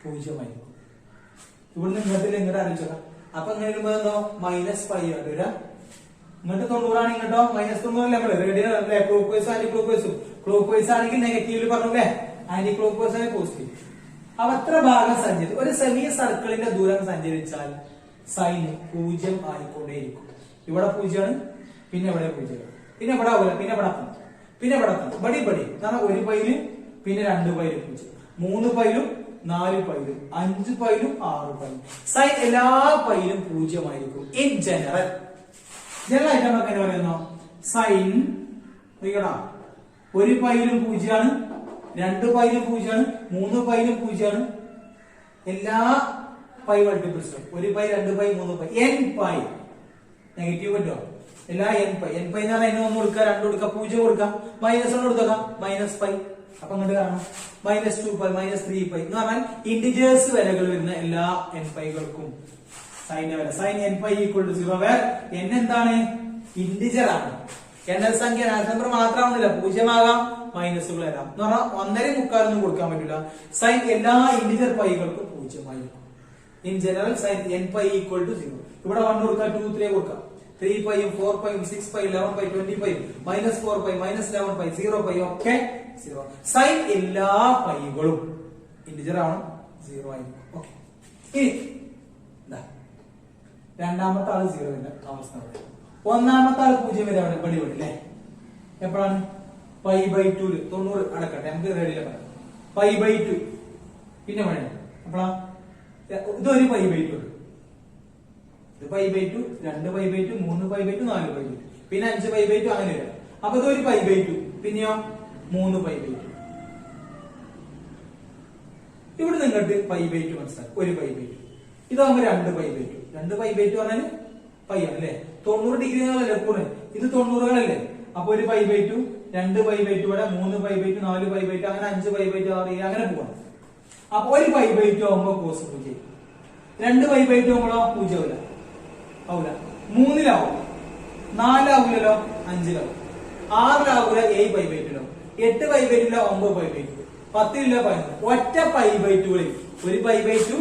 0 ആയിരിക്കും. ഇവിടുന്ന് ഇങ്ങോട്ട് ആലോചിച്ചോക്കാം. അപ്പൊ എങ്ങനെ വരുമ്പോ എന്തോ മൈനസ് പൈ ആണ് വരാ. ഇങ്ങോട്ട് 90 ആണ്, ഇങ്ങോട്ടോ -90 അല്ലേ. നമ്മള് റേഡിയൻ ക്ലോക്ക് വൈസ് ആന്റി ക്ലോക്ക് വൈസും. ക്ലോക്ക് വൈസ് ആണെങ്കിൽ നെഗറ്റീവില് പറഞ്ഞല്ലേ, ആന്റി ക്ലോക്ക് വൈസ് ആണെങ്കിൽ പോസിറ്റീവ്. അപ്പൊ എത്ര ഭാഗം സഞ്ചരിച്ചു? ഒരു സെമി സർക്കിളിന്റെ ദൂരം സഞ്ചരിച്ചാൽ സൈൻ 0 ആയിക്കൊണ്ടേയിരിക്കും. ഇവിടെ 0 ആണ്, പിന്നെ ഇവിടെ 0 ആണ്, പിന്നെ ഇവിടെ ആവില്ല, പിന്നെ ഇവിടെ എത്തണം, പിന്നെ ഇവിടെ എത്തണം. ബടി കാരണം 1 പൈയിലും പിന്നെ 2 പൈയിലും 0, 3 പൈയിലും 4 പൈയിലും 5 പൈയിലും 6 പൈയിലും സൈൻ എല്ലാ പൈയിലും 0 ആയിരിക്കും. ഇൻ ജനറൽ ആയിട്ട് നമുക്ക് എങ്ങനെ പറയുന്നു? സൈൻ 1 പൈയിലും 0 ആണ്, 2 പൈയിലും 0 ആണ്, 3 പൈയിലും 0 ആണ്. എല്ലാ പൈ മൾട്ടിപ്പിൾസും 1 pi 2 pi 3 pi n pi negative പറ്റോ? എല്ലാ n പൈ എന്ന് പറഞ്ഞാൽ അതിന് 1 കൊടുക്കുക, 2 കൊടുക്കുക, 0 കൊടുക്കാം, -1 കൊടുക്കാം, മൈനസ് പൈ. അപ്പൊ അങ്ങോട്ട് കാണാം -2 പൈ, -3 പൈ എന്ന് പറഞ്ഞാൽ ഇന്റിജേഴ്സ് വിലകൾ വരുന്ന എല്ലാ n പൈകൾക്കും സൈന്റെ വില sine n pi equal to 0 where n എന്താണ്? ഇന്റിജർ ആണ്. എണ്ണൽ സംഖ്യ നമ്പർ മാത്രമാവുന്നില്ല, 0 ആകാം, മൈനസുകൾ വരാം എന്ന് പറഞ്ഞാൽ 1.5 മുക്കാലൊന്നും കൊടുക്കാൻ പറ്റില്ല. സൈൻ എല്ലാ ഇന്റിജർ പൈകൾക്കും 0 ആയിരിക്കും. In general sine n pi equal to 0. ഇവിടെ 1 കൊടുക്കാം, 2 3 കൊടുക്കാം, 3 പൈയും 4 പൈയും 6 pi 11 pi 20 pi -4 pi -11 pi 0 pi ഒക്കെ 0. സൈൻ എല്ലാ പൈകളും ഇന്റിജർ ആണ്, 0 ആയിരിക്കും. ഓക്കെ, ഇനി രണ്ടാമത്തെ ആള് 0 വരുന്ന അവസ്ഥ. ഒന്നാമത്തെ ആള് 0 വരെ അവിടെ പടി അല്ലേ. എപ്പോഴാണ്? π/2 90 അടക്കട്ടെ, നമുക്ക് റെഡിയില്ല പറയാം. π/2 പിന്നെ വേണം എപ്പോഴാ? ഇതൊരു π/2, ഇത് π/2, 2 π/2, 3 π/2, 4 π/2, പിന്നെ 5 π/2 അങ്ങനെ വരാം. അപ്പൊ ഇതൊരു π/2, പിന്നെയോ 3 π/2. ഇവിടെ നിങ്ങൾക്ക് π/2 മനസ്സിലാക്കും, ഒരു π/2. ഇതാകുമ്പോ 2 π/2. 2 π/2 പറഞ്ഞാല് പൈ ആണ് അല്ലെ. 90 ഡിഗ്രികളല്ലേ കൂടെ, ഇത് 90കളല്ലേ. അപ്പൊ ഒരു π/2, 2 π/2 ഇവിടെ, 3 π/2, 4 π/2 അങ്ങനെ 5 π/2, 6 അങ്ങനെ പോവാം. അപ്പൊ ഒരു π/2 ആവുമ്പോ കോസ് 0, 2 π/2 ആവുമ്പോഴോ 0 ആവില്ല, ആവൂല, 3-ലാവും, 4-ലാവൂലല്ലോ, 5-ലാവും, 6-ലാവൂല, 7 π/2, 8 π/2, 9 π/2, 10-ലില്ല 11. ഒറ്റ π/2കളിൽ ഒരു π/2,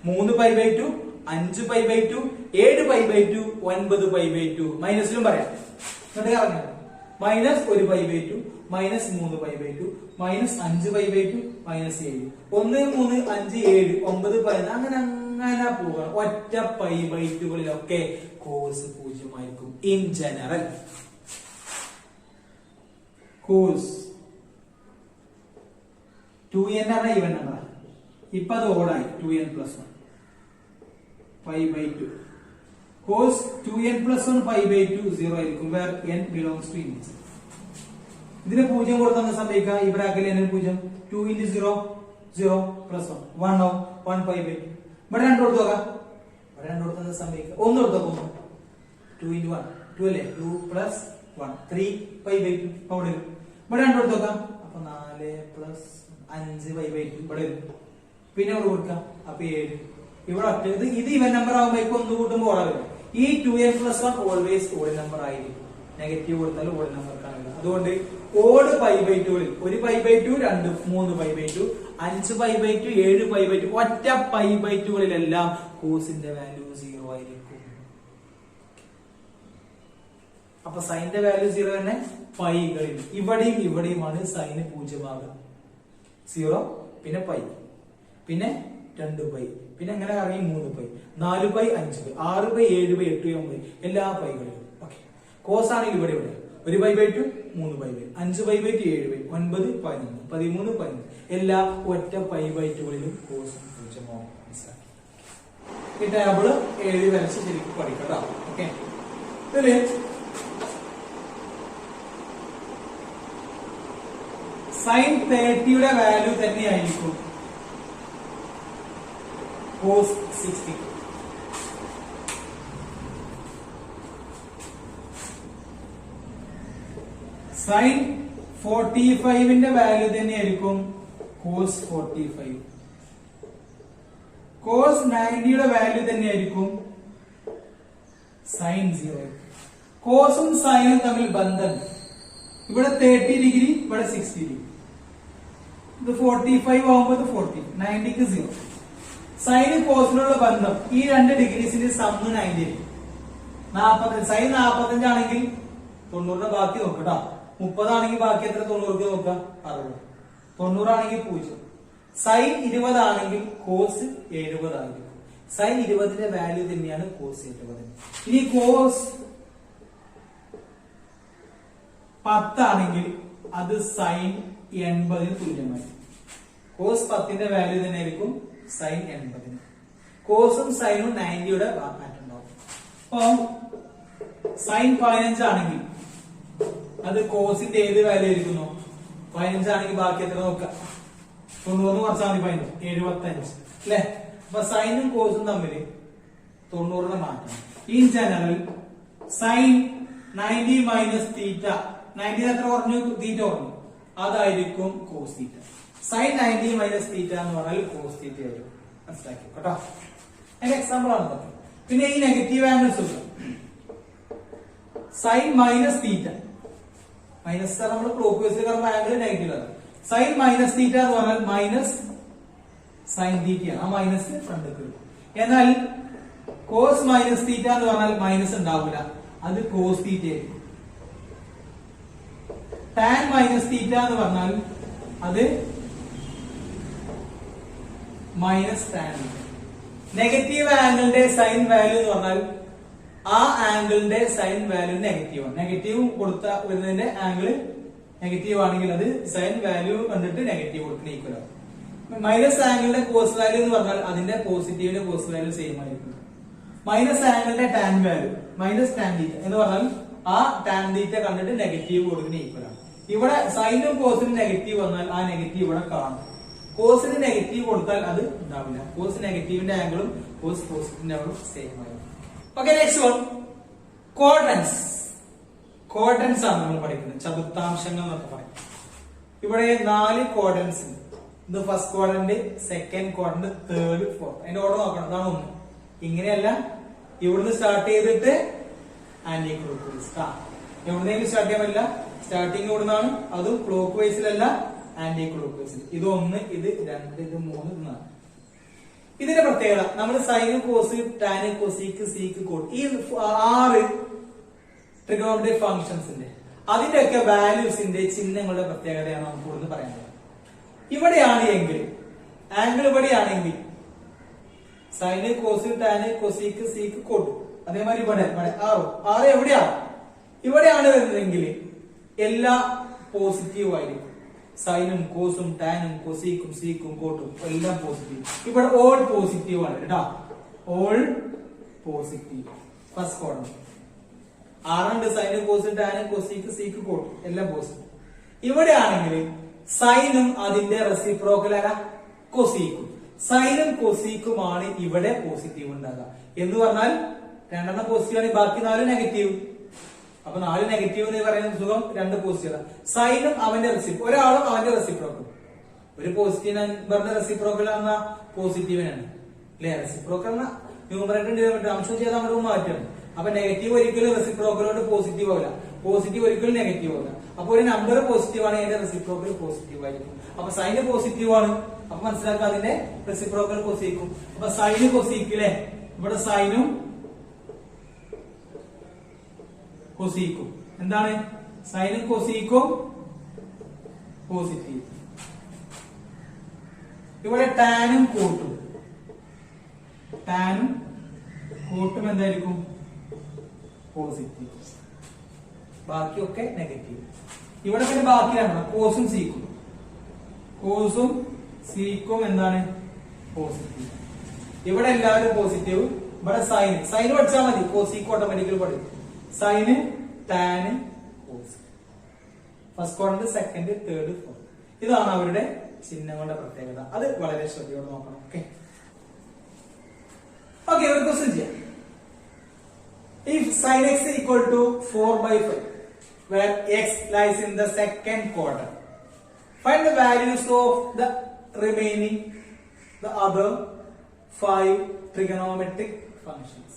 3 π/2, 5 π/2, 7 π/2, 9 π/2 മൈനസിലും പറയാം. എന്നിട്ട് പറഞ്ഞത് -1 π/2, -3 π/2, -5 π/2, -7, 1 3 5 7 9 11 അങ്ങനെ അങ്ങനെ പോകണം. ഒറ്റ π/2കളിലൊക്കെ കോസ് 0 ആയിരിക്കും. ഇൻ ജനറൽ കോസ് 2n ആണ് ഈവൻ നമ്പർ. ഇപ്പൊ അത് ഓടായി 2n+1 π/2. cos 2n+1 π/2 0 ആയിരിക്കും, where n belongs to integer. ഇതിന് 0 കൊടുത്താൽ സംഭവിക്കുക, ഈ ബ്രാക്കറ്റിൽ n 0, 2 × 0 0 + 1 ആവും, 1 π/2. ഇവിടെ 2 കൊടുത്തു നോക്കാം, ഇവിടെ 2 കൊടുത്താൽ സംഭവിക്കുക, 1 കൊടുത്തപ്പോ 2 × 1 2 അല്ലേ, 2 + 1 3 π/2 അവിടെ വരും. ഇവിടെ 2 കൊടുത്തു നോക്കാം, അപ്പൊ 4 + 5 π/2 ഇവിടെ വരും. പിന്നെ അവിടെ കൊടുക്കാം, അപ്പൊ 7. ഇവിടെ ഒറ്റ ഇത് ഇവൻ നമ്പർ ആകുമ്പോൾ ഒന്ന് കൂട്ടുമ്പോൾ ഓടാ വരും. ഈ 2n+1 ഓൾവേസ് ഓഡ് നമ്പർ ആയിരിക്കും. നെഗറ്റീവ് കൊടുത്താൽ ഓഡ് നമ്പർ കാണില്ല. അതുകൊണ്ട് ഓഡ് π/2കളിൽ ഒരു π/2, 2 3 π/2, 5 π/2, 7 π/2 ഒറ്റ π/2കളിലെല്ലാം കോസിന്റെ വാല്യൂ 0 ആയിരിക്കും. അപ്പൊ സൈന്റെ വാല്യൂ 0 തന്നെ പൈകളിൽ. ഇവിടെയും ഇവിടെയുമാണ് സൈന് 0 ആകുക. 0 പിന്നെ പൈ, പിന്നെ 2 പൈ, പിന്നെ എങ്ങനെ കറങ്ങി 3 pi, 4 pi, 5 pi, 6 pi, 7 pi, 8 pi, 9 എല്ലാ പൈകളിലും. ഓക്കെ, കോസ് ആണെങ്കിൽ ഇവിടെ ഇവിടെ ഒരു π/2 3 π/2, 5 π/2 7 പൈ, 9 11 13 15 എല്ലാ ഒറ്റ π/2കളിലും കോസ് 0 ആവും. ഈ ടേബിള് എഴുതി വരച്ച് ശരിക്കും പഠിക്കട്ടോ. ഓക്കെ, ഇതില് സൈൻ 30യുടെ വാല്യൂ തന്നെയായിരിക്കും കോസ് 60. സൈൻ 45ന്റെ വാല്യൂ തന്നെയായിരിക്കും കോസ് 45. കോസ് 90യുടെ വാല്യൂ തന്നെയായിരിക്കും സൈൻ 0. കോസും സൈനും തമ്മിൽ ബന്ധമുണ്ട്. ഇവിടെ 30 ഡിഗ്രി, ഇവിടെ 60 ഡിഗ്രി. ഇത് 45 ആവുമ്പോൾ ഇത് 40, 90ക്ക് 0. സൈനും കോസിനുള്ള ബന്ധം ഈ രണ്ട് ഡിഗ്രീസിന്റെ സമ്മ് 90 ആയിരിക്കും. 40 സൈൻ 45 ആണെങ്കിൽ 90ന്റെ ബാക്കി നോക്കട്ടോ. 30 ആണെങ്കിൽ ബാക്കി എത്ര 90ക്ക് നോക്കാം? 60. 90 ആണെങ്കിൽ 0. സൈൻ 20 ആണെങ്കിൽ കോസ് 70 ആയിരിക്കും. സൈൻ 20ന്റെ വാല്യൂ തന്നെയാണ് കോസ് 70. ഇനി കോസ് 10 ആണെങ്കിൽ അത് സൈൻ 80 തുല്യമായി. കോസ് 10ന്റെ വാല്യൂ തന്നെ ആയിരിക്കും സൈൻ 80. കോസും സൈനും 90യുടെ മാറ്റം ഉണ്ടാവും. അപ്പം സൈൻ 15 ആണെങ്കിൽ അത് കോസിന്റെ ഏത് വാല്യൂ ആയിരിക്കുന്നു? 15 ആണെങ്കിൽ ബാക്കി എത്ര നോക്കാം? 90 കുറച്ചാൽ മതി. 75 അല്ലെ? അപ്പൊ സൈനും കോസും തമ്മിൽ 90ന്റെ മാറ്റം. In general sine 90 minus theta, 90 എത്ര കുറഞ്ഞു? തീറ്റ കുറഞ്ഞു, അതായിരിക്കും cos theta. Sine 90 minus theta എന്ന് പറഞ്ഞാൽ കോസ് തീറ്റ ആയിരിക്കും. മനസ്സിലാക്കി കേട്ടോ? അതിന്റെ എക്സാമ്പിൾ ആണ്. പിന്നെ ഈ നെഗറ്റീവ് ആംഗിൾസ് ഉണ്ട്. സൈൻ മൈനസ് തീറ്റ, മൈനസ് നമ്മൾ ക്ലോക്ക് വൈസിൽ കാണുമ്പോൾ ആംഗിൾ നെഗറ്റീവ് ആണ്. സൈൻ മൈനസ് തീറ്റ എന്ന് പറഞ്ഞാൽ മൈനസ് സൈൻ തീറ്റയാണ്. ആ മൈനസ് ഫ്രണ്ടിലേക്ക് വരും. എന്നാൽ കോസ് മൈനസ് തീറ്റ എന്ന് പറഞ്ഞാൽ മൈനസ് ഉണ്ടാവില്ല, അത് കോസ് തീറ്റ ആയിരിക്കും. ടാൻ മൈനസ് തീറ്റ എന്ന് പറഞ്ഞാൽ അത് മൈനസ് ടാൻ. നെഗറ്റീവ് ആംഗിളിന്റെ സൈൻ വാല്യൂ എന്ന് പറഞ്ഞാൽ ആ ആംഗിളിന്റെ സൈൻ വാല്യൂ നെഗറ്റീവ് ആണ്. നെഗറ്റീവ് കൊടുത്ത വരുന്നതിന്റെ ആംഗിൾ നെഗറ്റീവ് ആണെങ്കിൽ അത് സൈൻ വാല്യൂ കണ്ടിട്ട് നെഗറ്റീവ് കൊടുക്കുന്ന ഈക്വൽ ആവും. മൈനസ് ആംഗിളിന്റെ കോസ് വാല്യൂ എന്ന് പറഞ്ഞാൽ അതിന്റെ പോസിറ്റീവിന്റെ കോസ് വാല്യൂ സെയിം ആയിരിക്കും. മൈനസ് ആംഗിളിന്റെ tan value minus tan theta എന്ന് പറഞ്ഞാൽ ആ ടാൻ തീറ്റ കണ്ടിട്ട് നെഗറ്റീവ് കൊടുക്കുന്ന ഈക്വൽ ആണ്. ഇവിടെ സൈനും കോസിനും നെഗറ്റീവ് വന്നാൽ ആ നെഗറ്റീവ് ഇവിടെ കാണും. കോസിന് നെഗറ്റീവ് കൊടുത്താൽ അത് ഉണ്ടാവില്ല. കോസ് നെഗറ്റീവിന്റെ ആംഗിളും കോസ് പോസിറ്റീവിന്റെ ആംഗിളും സെയിം ആയിരിക്കും. Okay, next one quadrants. Quadrants ആണ് നമ്മൾ പഠിക്കുന്നത്, ചതുർത്ഥാംശങ്ങൾ എന്നൊക്കെ പറയും. ഇവിടെ 4 ക്വാഡ്രൻസ് ഉണ്ട്. ഇത് first quadrant, second quadrant, third, fourth. അതിന്റെ ഓർഡർ നോക്കണം. അതാണ് 1. ഇങ്ങനെയല്ല, ഇവിടുന്ന് സ്റ്റാർട്ട് ചെയ്തിട്ട് ആന്റി ക്ലോക്ക് വൈസ്. എവിടുന്നെങ്കിലും സ്റ്റാർട്ട് ചെയ്യാൻ പറ്റില്ല. സ്റ്റാർട്ടിങ് ഇവിടുന്നാണ്, അതും ക്ലോക്ക് വൈസിലല്ല, ആന്റി ക്ലോക്ക് വൈസിൽ. ഇത് 1, ഇത് 2, ഇത് 3, ഇത് 4. ഇതിന്റെ പ്രത്യേകത നമ്മൾ sine, cos, tan, cosec, sec, cot, ഈ 6 ട്രിഗണോമെട്രി ഫംഗ്ഷൻസിന്റെ അതിന്റെയൊക്കെ വാല്യൂസിന്റെ ചിഹ്നങ്ങളുടെ പ്രത്യേകതയാണ് നമുക്ക് ഇവിടുന്ന് പറയുന്നത്. ഇവിടെയാണ് എങ്കിൽ ആംഗിൾ ഇവിടെയാണെങ്കിൽ sine, cos, tan, cosec, sec, cot. അതേമാതിരി ഇവിടെ 6 എവിടെയാണ്? ഇവിടെയാണ് വരുന്നതെങ്കിൽ എല്ലാ പോസിറ്റീവ് ആയിരിക്കും. സൈനും കോസും ടാനും കൊസീക്കും സീക്കും കോട്ടും എല്ലാം പോസിറ്റീവ്. ഇവിടെ ഓൾ പോസിറ്റീവ് ആണ് കേട്ടോ. All positive first quadrant. 6 സൈനും കോസും ടാനും കൊസീക്ക് സീക്ക് കോട്ടും എല്ലാം പോസിറ്റീവ്. ഇവിടെ ആണെങ്കിൽ സൈനും അതിന്റെ റെസിപ്രോക്കൽ കൊസീക്കും. സൈനും കൊസീക്കുമാണ് ഇവിടെ പോസിറ്റീവ് ഉണ്ടാകുക. എന്ന് പറഞ്ഞാൽ 2 പോസിറ്റീവ് ആണ്, ബാക്കി 4 നെഗറ്റീവ്. അപ്പൊ 4 നെഗറ്റീവ് എന്ന് പറയുന്ന സുഖം 2 പോസിറ്റീവ്. സൈനും അവന്റെ ഒരാളും അവന്റെ റെസിപ്രോക്കൽ. ഒരു പോസിറ്റീവ് നമ്പറിന്റെ റെസിപ്രോക്കൽ എന്ന പോസിറ്റീവിനാണ് അല്ലെ? റെസിപ്രോക്കൽ എന്ന ന്യൂമറേറ്റർ അംശം ചെയ്ത് അങ്ങോട്ട് മാറ്റണം. അപ്പൊ നെഗറ്റീവ് ഒരിക്കലും റെസിപ്രോക്കലോട് പോസിറ്റീവ് ആവില്ല, പോസിറ്റീവ് ഒരിക്കലും നെഗറ്റീവ് ആവില്ല. അപ്പൊ ഒരു നമ്പർ പോസിറ്റീവ് ആണ്, അതിന്റെ റെസിപ്രോക്കൽ പോസിറ്റീവ് ആയിരിക്കും. അപ്പൊ സൈന് പോസിറ്റീവ് ആണ്, അപ്പൊ മനസ്സിലാക്കുക അതിന്റെ റെസിപ്രോക്കൽ കൊസീക്കും. അപ്പൊ സൈന് കൊസീക്കില്ലേ, ഇവിടെ സൈനും കൊസീക്കും എന്താണ്? സൈനും കൊസീക്കും പോസിറ്റീവ്. ഇവിടെ ടാനും കോട്ടും, ടാനും കോട്ടും എന്തായിരിക്കും? പോസിറ്റീവ്. ബാക്കിയൊക്കെ നെഗറ്റീവ്. ഇവിടെ പിന്നെ ബാക്കി 2 കോസും സീക്കും. കോസും സീക്കും എന്താണ്? പോസിറ്റീവ്. ഇവിടെ എല്ലാവരും പോസിറ്റീവ്. ഇവിടെ സൈന് പഠിച്ചാൽ മതി, കോസീക്കും ഓട്ടോമാറ്റിക്കലി പഠിക്കും. Sine, tan, cos. First quadrant, second, third, fourth. ഇതാണ് അവരുടെ ചിഹ്നങ്ങളുടെ പ്രത്യേകത. അത് വളരെ ശ്രദ്ധയോടെ നോക്കണം. Okay. sin x equal to 4 by 5, where x lies in the second quadrant. Find the values of the remaining, the other 5 trigonometric functions.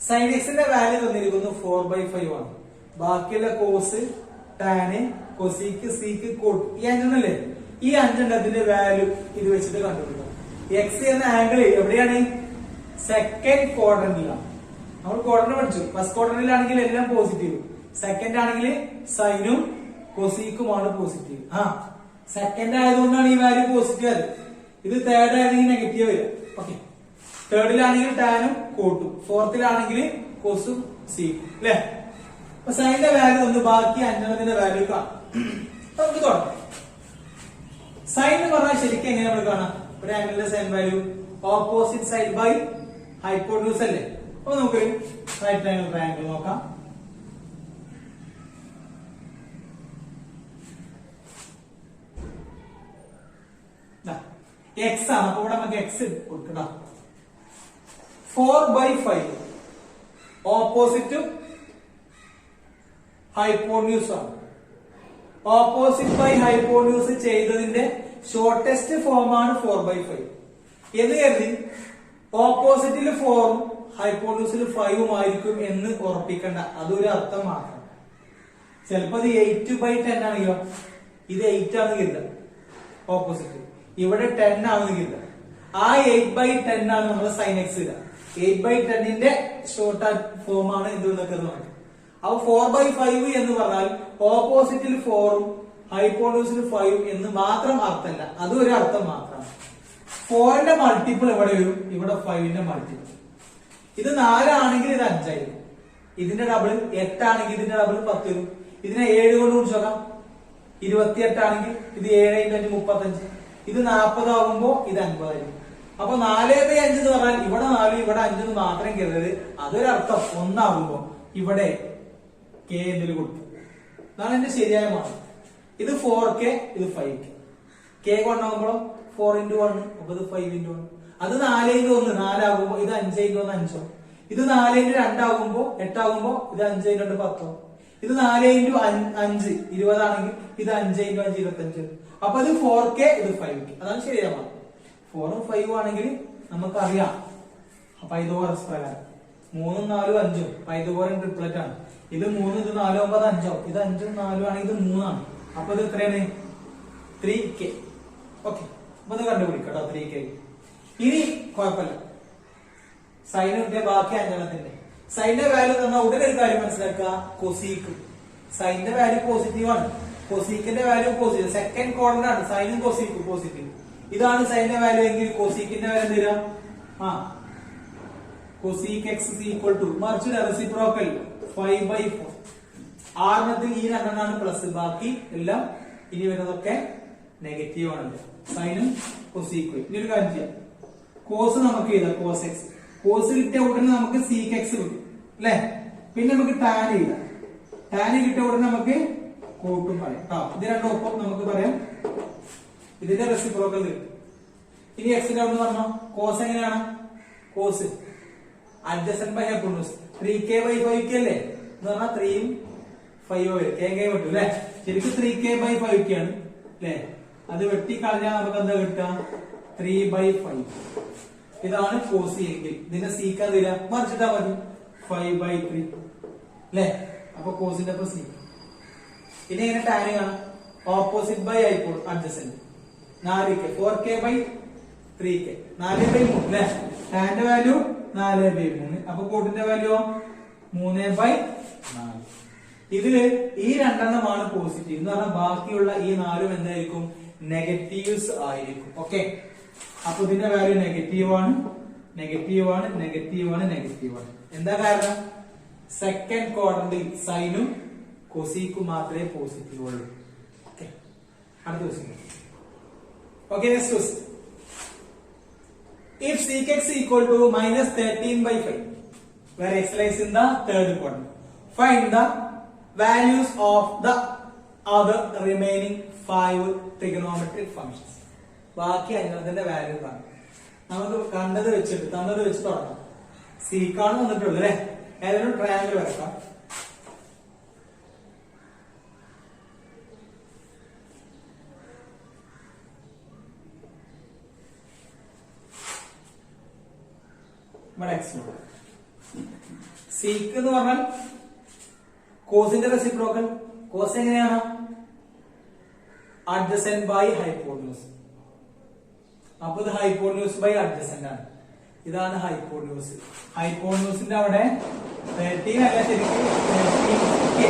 Sin x ന്റെ value തന്നിരിക്കുന്നു 4 by 5 ആണ്. ബാക്കിയുള്ള cos, tan, cosec, sec, cot, ഈ അഞ്ചെണ്ണല്ലേ, ഈ അഞ്ചെണ്ണത്തിന്റെ value ഇത് വെച്ചിട്ട് കണ്ടുപിടിക്കാം. എക്സ് എന്ന ആംഗിൾ എവിടെയാണ്? സെക്കൻഡ് ക്വാഡ്രന്റിലാണ്. നമ്മൾ ക്വാഡ്രന്റ് പഠിച്ചു. ഫസ്റ്റ് ക്വാഡ്രന്റിലാണെങ്കിൽ എല്ലാം പോസിറ്റീവ്, സെക്കൻഡ് ആണെങ്കിൽ സൈനും കൊസീക്കുമാണ് പോസിറ്റീവ്. സെക്കൻഡ് ആയതുകൊണ്ടാണ് ഈ വാല്യൂ പോസിറ്റീവ് ആയത്. ഇത് തേർഡ് ആയിരുന്നെങ്കിൽ നെഗറ്റീവ് വരും. ഓക്കെ, തേർഡിലാണെങ്കിൽ ടാനും കോട്ടും, ഫോർത്തിലാണെങ്കിൽ കൊസും സീക്കും, അല്ലെ? അപ്പൊ സൈനിന്റെ വാല്യൂ ഒന്ന്, ബാക്കി അഞ്ചെണ്ണത്തിന്റെ വാല്യൂ കാണാം. നമുക്ക് തുടങ്ങാം. സൈൻ എന്ന് പറഞ്ഞാൽ ശരിക്കും എങ്ങനെ നമ്മൾ കാണാം? ഒരു ആംഗിളിന്റെ sine value opposite side by hypotenuse അല്ലേ? അപ്പൊ നമുക്ക് റൈറ്റ് ആംഗിൾ ട്രയാംഗിൾ നോക്കാം. എക്സ് ആണ്, അപ്പൊ ഇവിടെ നമുക്ക് എക്സ് കൊടുക്കണം. 4 by 5 ഓപ്പോസിറ്റും ഹൈപ്പോട്ടന്യൂസ് ആണ്. ഓപ്പോസിറ്റ് ബൈ ഹൈപ്പോട്ടന്യൂസ് ചെയ്തതിന്റെ ഷോർട്ടസ്റ്റ് ഫോം ആണ് 4 by 5 എന്ന് കരുതി ഓപ്പോസിറ്റിൽ 4ഉം ഹൈപ്പോട്ടന്യൂസിൽ 5ഉം ആയിരിക്കും എന്ന് ഉറപ്പിക്കണ്ട. അതൊരു അർത്ഥം മാത്രം. ചിലപ്പോ ഇത് 8 by 10 ആണെങ്കിലോ, ഇത് 8 ആണെന്ന് കരുതാം ഓപ്പോസിറ്റ്, ഇവിടെ 10 ആണെന്ന് കരുതാം. ആ 8 by 10 ആണ് നമ്മൾ സൈൻ എക്സ് ഇടുക. 8 by 10ന്റെ ഷോർട്ട് ഫോം ആണ് ഇത് എന്നൊക്കെ നോക്കാം. അപ്പൊ 4 by 5 എന്ന് പറഞ്ഞാൽ ഓപ്പോസിറ്റിൽ 4ഉം ഹൈപ്പോട്ടന്യൂസിൽ 5ഉം എന്ന് മാത്രം അർത്ഥമല്ല, അതും ഒരു അർത്ഥം മാത്രമാണ്. 4ന്റെ മൾട്ടിപ്പിൾ എവിടെ വരും? ഇവിടെ 5ന്റെ മൾട്ടിപ്പിൾ. ഇത് 4 ആണെങ്കിൽ ഇത് 5 ആയിരിക്കും. ഇതിന്റെ ഡബിൾ 8 ആണെങ്കിൽ ഇതിന്റെ ഡബിൾ 10 വരും. ഇതിനെ 7 കൊണ്ട് കുറിച്ച് നോക്കാം. 28 ആണെങ്കിൽ ഇത് 7 × 5 35. ഇത് 40 ആകുമ്പോ ഇത് 50 ആയിരിക്കും. അപ്പൊ 4 by 5 എന്ന് പറഞ്ഞാൽ ഇവിടെ 4 ഇവിടെ 5 എന്ന് മാത്രം കരുതരുത്. അതൊരർത്ഥം. 1 ആകുമ്പോ ഇവിടെ കെ എന്തിൽ കൊടുത്തു. അതാണ് എന്റെ ശരിയായ മാർക്ക്. ഇത് 4k, ഇത് 5k. കെ കൊണ്ടാകുമ്പോഴോ 4 × 1, അപ്പൊ ഇത് 5 × 1. അത് 4 × 1 4 ആകുമ്പോ ഇത് 5 × 1 5. ഇത് 4 × 2 ആകുമ്പോ 8 ആകുമ്പോ ഇത് 5 × 2 10. ഇത് 4 × 5 20 ആണെങ്കിൽ ഇത് 5 × 5 25. അപ്പൊ ഇത് 4k, ഇത് 5k. അതാണ് ശരിയായ മാർക്ക്. 4ഉം 5ഉം ആണെങ്കിൽ നമുക്കറിയാം പൈതഗോറസ് പ്രകാരം 3ഉം 4ഉം 5ഉം പൈതഗോറൻ ട്രിപ്ലറ്റ് ആണ്. ഇത് 3 ഇത് 4 ആകുമ്പോ അത് 5 ആവും. ഇത് 5ഉം 4ഉം ആണെങ്കിൽ ഇത് 3 ആണ്. അപ്പൊ ഇത് എത്രയാണ്? 3k. ഓക്കെ, അപ്പൊ ഇത് കണ്ടുപിടിക്കട്ടോ 3k. ഇനി കുഴപ്പമില്ല, സൈനിന്റെ ബാക്കി അഞ്ചെണ്ണത്തിന്റെ സൈനിന്റെ വാല്യൂ തന്നാൽ ഉടനെ ഒരു കാര്യം മനസ്സിലാക്കുക, കൊസീക്ക്. സൈനിന്റെ വാല്യൂ പോസിറ്റീവ് ആണ്, കൊസീക്കിന്റെ വാല്യൂ പോസിറ്റീവ്. സെക്കൻഡ് ക്വാഡ്രന്റ് ആണ് സൈനും കൊസീക്കും പോസിറ്റീവ്. ഇതാണ് സൈനിന്റെ വാല്യൂ എങ്കിൽ കൊസീക്കിന്റെ വാല്യൂ എന്ത് വരാം? കൊസീക്ക് എക്സ് ഈക്വൽ ടു മറിച്ച് റെസിപ്രോക്കൽ 5 by 4. ആറിനത്തിൽ ഈ രണ്ടെണ്ണാണ് പ്ലസ്, ബാക്കി എല്ലാം ഇനി വരുന്നതൊക്കെ നെഗറ്റീവ് ആണല്ലോ. സൈനും കൊസീക്കും. ഇനി ഒരു കാര്യം ചെയ്യാം, കോസ് നമുക്ക് എഴുതാം. കോസ് എക്സ്, കോസ് കിട്ടിയ ഉടനെ നമുക്ക് സീക്ക് എക്സ് കിട്ടും അല്ലെ? പിന്നെ നമുക്ക് ടാൻ എഴുതാം. ടാൻ കിട്ടിയ ഉടനെ നമുക്ക് കോട്ടും പറയാം. ഇത് രണ്ടും ഒപ്പം നമുക്ക് പറയാം. ഇതിന്റെ റെസിപ്രോക്കൽ കിട്ടും. ഇനി എക്സിന്റെ അവിടെ പറഞ്ഞോ, കോസ് എങ്ങനെയാണ്? Cos adjacent by hypotenuse 3k by 5k അല്ലേ എന്ന് പറഞ്ഞാൽ 3ഉം 5ഉം വരും. k വിട്ടു അല്ലെ? ശരിക്കും 3k by 5k ആണ് അല്ലെ? അത് വെട്ടിക്കളഞ്ഞാൽ നമുക്ക് എന്താ കിട്ടുക? 3 by 5. ഇതാണ് കോസ് എങ്കിൽ ഇതിന്റെ സീക്ക് അതില്ല, മറിച്ചിട്ടാ മതി 5 by 3 അല്ലെ? അപ്പൊ കോസിന്റെ അപ്പൊ സീക്ക്. ഇനി എങ്ങനെ ടാന് കാണാം? Opposite by hypot adjacent 4k 4k by 3k 4 by 3 അല്ലെ? ടാന്റെ വാല്യൂ 4 by 3. അപ്പൊ കോട്ടിന്റെ വാല്യൂ 3 by 4. ഇതില് ഈ രണ്ടെണ്ണമാണ് പോസിറ്റീവ് എന്ന് പറഞ്ഞാൽ ബാക്കിയുള്ള ഈ 4ഉം എന്തായിരിക്കും? നെഗറ്റീവ്സ് ആയിരിക്കും. ഓക്കെ, അപ്പൊ ഇതിന്റെ വാല്യൂ നെഗറ്റീവ് ആണ്, നെഗറ്റീവ് ആണ്, നെഗറ്റീവ് ആണ്, നെഗറ്റീവ് ആണ്. എന്താ കാരണം? സെക്കൻഡ് ക്വാഡ്രന്റിൽ സൈനും കൊസീക്കും മാത്രമേ പോസിറ്റീവ് ഉള്ളൂ. ഓക്കെ, അടുത്ത question. Okay, next question. If sec x equal to minus 13 by 5, where x lies in the third quadrant, find the values of the other remaining 5 trigonometric functions. ബാക്കി അഞ്ചെണ്ണത്തിന്റെ value കാണാം. നമുക്ക് കണ്ടത് വെച്ചിട്ട് തന്നത് വെച്ച് തുടങ്ങാം. സീക്കാണ് വന്നിട്ടുള്ളത് അല്ലെ? ഏതൊരു ട്രയാങ്കിൾ വരക്കാം. ഇവിടെ x സീക്ക് എന്ന് പറഞ്ഞാൽ കോസിന്റെ റെസിപ്രോക്കൽ. കോസ് എങ്ങനെയാണ്? Adjacent by hypotenuse. അപ്പൊ ഇത് ഹൈപ്പോട്യൂസ് ബൈ അഡ്ജസെന്റ് ആണ്. ഇതാണ് ഹൈപ്പോട്യൂസ്. ഹൈപ്പോട്യൂസിന്റെ അവിടെ 13 അല്ല, ശരിക്കും 13K.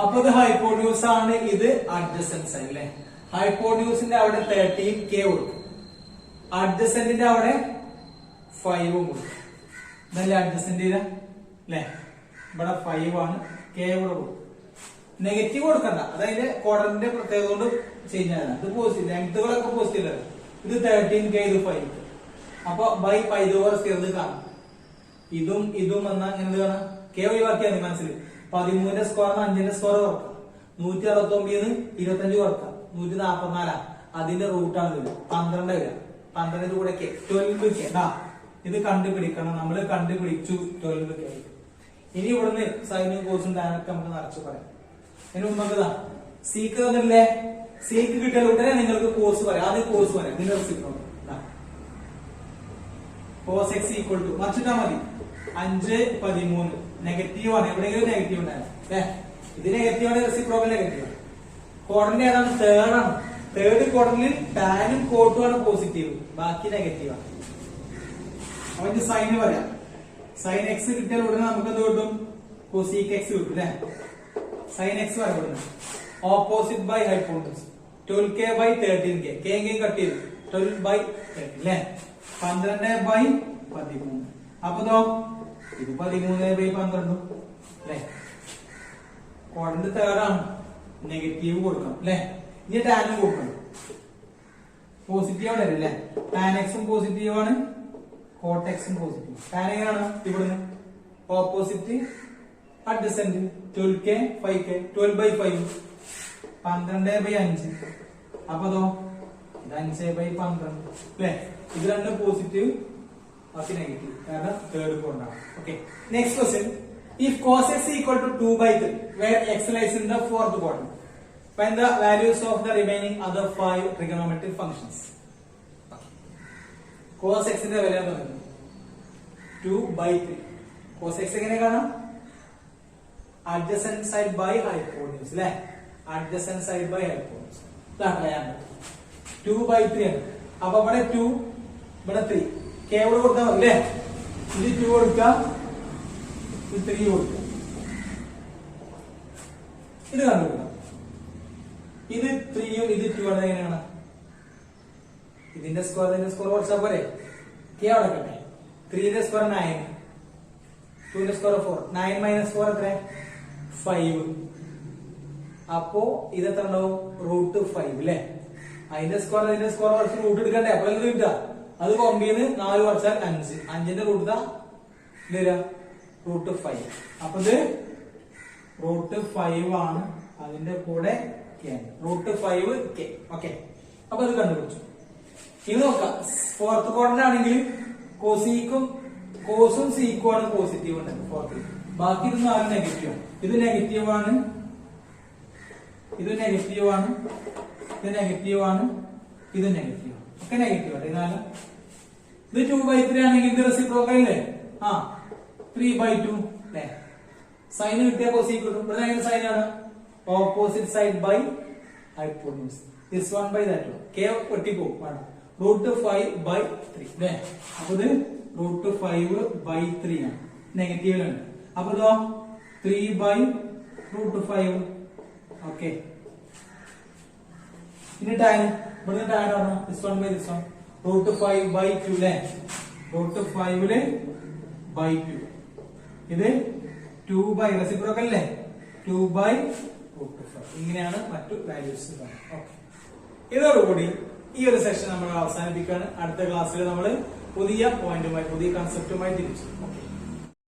അപ്പൊ ഇത് ഹൈപ്പോട്യൂസ് ആണ്, ഇത് അഡ്ജസെന്റ് സൈഡ് അല്ലെ. ഹൈപ്പോട്യൂസിന്റെ അവിടെ 13K കൊടുക്കും, അഡ്ജസെന്റിന്റെ അവിടെ 5 കൊടുക്കും. ഇതല്ലേ അഡ്ജസെന്റ് അല്ലെ. ഇവിടെ 5 ആണ്, K ഇവിടെ കൊടുക്കും. നെഗറ്റീവ് കൊടുക്കണ്ട, അതായത് ക്വാഡ്രന്റിന്റെ പ്രത്യേകത കൊണ്ട് ചെയ്യുന്നതാണ്. ഇത് പോസിറ്റീവ്, ലെങ്ത്തുകളൊക്കെ പോസിറ്റീവ് ആണ്. ഇത് 13K, ഇത് 5. അപ്പൊ ബൈ പൈതഗോറസ് തീർന്ന് കാണാം. ഇതും ഇതും എന്നാ ഇങ്ങനെ കാണാം. K ഒഴിവാക്കിയാൽ മതി മനസ്സിൽ. 13ന്റെ സ്ക്വയർ 5ന്റെ സ്ക്വയർ കുറക്കാം. 169 25 കുറക്കാം, 144. അതിന്റെ റൂട്ടാണ് ഇത് 12 വരിക. 12 കൂടെ 12K. ഇത് കണ്ടുപിടിക്കണം, നമ്മൾ കണ്ടുപിടിച്ചു 12K. ഇനി ഇവിടുന്ന് സൈനും കോസും ടാനൊക്കെ നമുക്ക് നിറച്ച് പറയാം. അതിന് മുമ്പ് നമുക്ക് സീക്ക് തന്നില്ലേ, സീക്ക് കിട്ടിയാൽ ഉടനെ നിങ്ങൾക്ക് കോസ് പറയാം. ആദ്യം കോസ് പറയാം. ഇതിന്റെ reciprocal cos X equal to മറിച്ചിട്ടാ മതി. 5 13 നെഗറ്റീവ് ആണ്, എവിടെയെങ്കിലും നെഗറ്റീവ് ഉണ്ടായിരുന്നു അല്ലെ. ഇത് നെഗറ്റീവ് ആണ്, റെസിപ്രോക്കൽ നെഗറ്റീവ് ആണ്. കോർഡിന്റെ ഏതാണ്? തേർഡ് ആണ്. തേർഡ് കോർഡിൽ ടാനും കോട്ടും ആണ് പോസിറ്റീവ്, ബാക്കി നെഗറ്റീവ് ആണ്. അപ്പൊ ഇത് സൈന് പറയാം. സൈൻ എക്സ് കിട്ടിയാൽ ഉടനെ നമുക്ക് എന്ത് കിട്ടും? കോസീക്ക് എക്സ് കിട്ടും അല്ലെ. സൈൻ എക്സ് പറയുന്നത് opposite by hypotenuse. 12K by 13K. K cut ചെയ്തു 12 ബൈ 13 അല്ലെ. 12 ബൈ 13. അപ്പൊ ഇത് 13 ബൈ 12 അല്ലെ. കോഡിന്റെ തേർഡാണ്, നെഗറ്റീവ് കൊടുക്കണം അല്ലെ. ഇനി ടാനും കൊടുക്കണം. പോസിറ്റീവ് ആണ് അല്ലേ. ടാൻ എക്സും പോസിറ്റീവ് ആണ്, കോട്ട് എക്സും പോസിറ്റീവ്. ടാൻ എങ്ങനെയാണ്? ഇവിടുന്ന് opposite adjacent 12K 5K. 12 by 5 12 by 5. അപ്പൊ ഇത് 5 ബൈ 12 അല്ലെ. ഇത് രണ്ടും പോസിറ്റീവ്, ബാക്കി നെഗറ്റീവ്, കാരണം തേർഡ് കോണ്ടാണ്. Okay, next question. If cos x equal to 2 by 3, where x lies in the fourth quadrant, find the values of the remaining other 5 trigonometric functions. Cos x ന്റെ value എന്ന് പറയുന്നത് 2 by 3. Cos x എങ്ങനെ കാണാം? adjacent side by hypotenuse അല്ലേ. adjacent side by hypotenuse. ഇതാണ് 2 by 3 ആണ്. അപ്പൊ ഇവിടെ 2, ഇവിടെ 3. K ഇവിടെ കൊടുത്താൽ മതി അല്ലേ. ഇത് 2 കൊടുക്കാം, ഇത് 3 കൊടുക്കാം. ഇത് കണ്ടുപിടിക്കാം. ഇത് 3ഉം ഇത് 2 ആണ്. എങ്ങനെയാണ്? ഇതിന്റെ സ്ക്വയർ കുറച്ചാൽ പോരെ. K അവിടെ കട്ടെ. 3ന്റെ സ്ക്വയർ 9, 2ന്റെ സ്ക്വയർ 4. 9 മൈനസ് 4 എത്ര? 5. അപ്പോ ഇത് എത്ര ഉണ്ടാവും? √5 അല്ലെ. അതിന്റെ സ്ക്വയർ കുറച്ച് റൂട്ട് എടുക്കണ്ടേ, അപ്പോഴല്ലേ കിട്ടുക. അത് കൊമ്പീന്ന് 4 കുറച്ചാൽ 5. 5ന്റെ റൂട്ട് √5. അപ്പൊ ഇത് √5 ആണ്. അതിന്റെ കൂടെ K √5K. ഓക്കെ, അപ്പൊ അത് കണ്ടുപിടിച്ചു. ഇനി നോക്കാം. ഫോർത്ത് ക്വാഡ്രന്റ് ആണെങ്കിൽ കോസും സീക്കും ആണ് പോസിറ്റീവ് ഉണ്ട് ഫോർത്ത്. ബാക്കി ഇത് 4 നെഗറ്റീവ് ആണ്. ഇത് നെഗറ്റീവ് ആണ്, ഇത് നെഗറ്റീവ് ആണ്, ഇത് നെഗറ്റീവ് ആണ്, ഇത് നെഗറ്റീവ് ആണ്. ഒക്കെ നെഗറ്റീവ് ആണ്. ഇതാണ് ഇത് 2 by 3 ആണെങ്കിൽ ഇത് റെസിപ്രോക്കൽ അല്ലേ. 3 by 2 അല്ലേ. സൈൻ കിട്ടിയ കോസീക്ക് കിട്ടും. ഇവിടെ എങ്ങനെ സൈൻ ആണ്? Opposite side by hypotenuse. This 1 by that 1. K വെട്ടിപ്പോകും. √5 by 3 അല്ലേ. അപ്പൊ ഇത് √5 by 3 ആണ്, നെഗറ്റീവിലാണ്. അപ്പൊ ഇതോ 3 by √5. ഓക്കെ, ഇനി ടാൻ ഇവിടെ ടാൻ ആണ് this 1 by this 1. √5 by 2 അല്ലേ. √5 by 2. ഇത് 2 by റെസിപ്രോക്കൽ അല്ലേ. 2 by √5. ഇങ്ങനെയാണ് മറ്റു വാല്യൂസ്. ഓക്കെ. ഇതോടുകൂടി ഈ ഒരു സെഷൻ നമ്മൾ അവസാനിപ്പിക്കുകയാണ്. അടുത്ത ക്ലാസ്സിൽ നമ്മൾ പുതിയ പോയിന്റുമായി പുതിയ കൺസെപ്റ്റുമായി തിരിച്ചു. ഓക്കെ.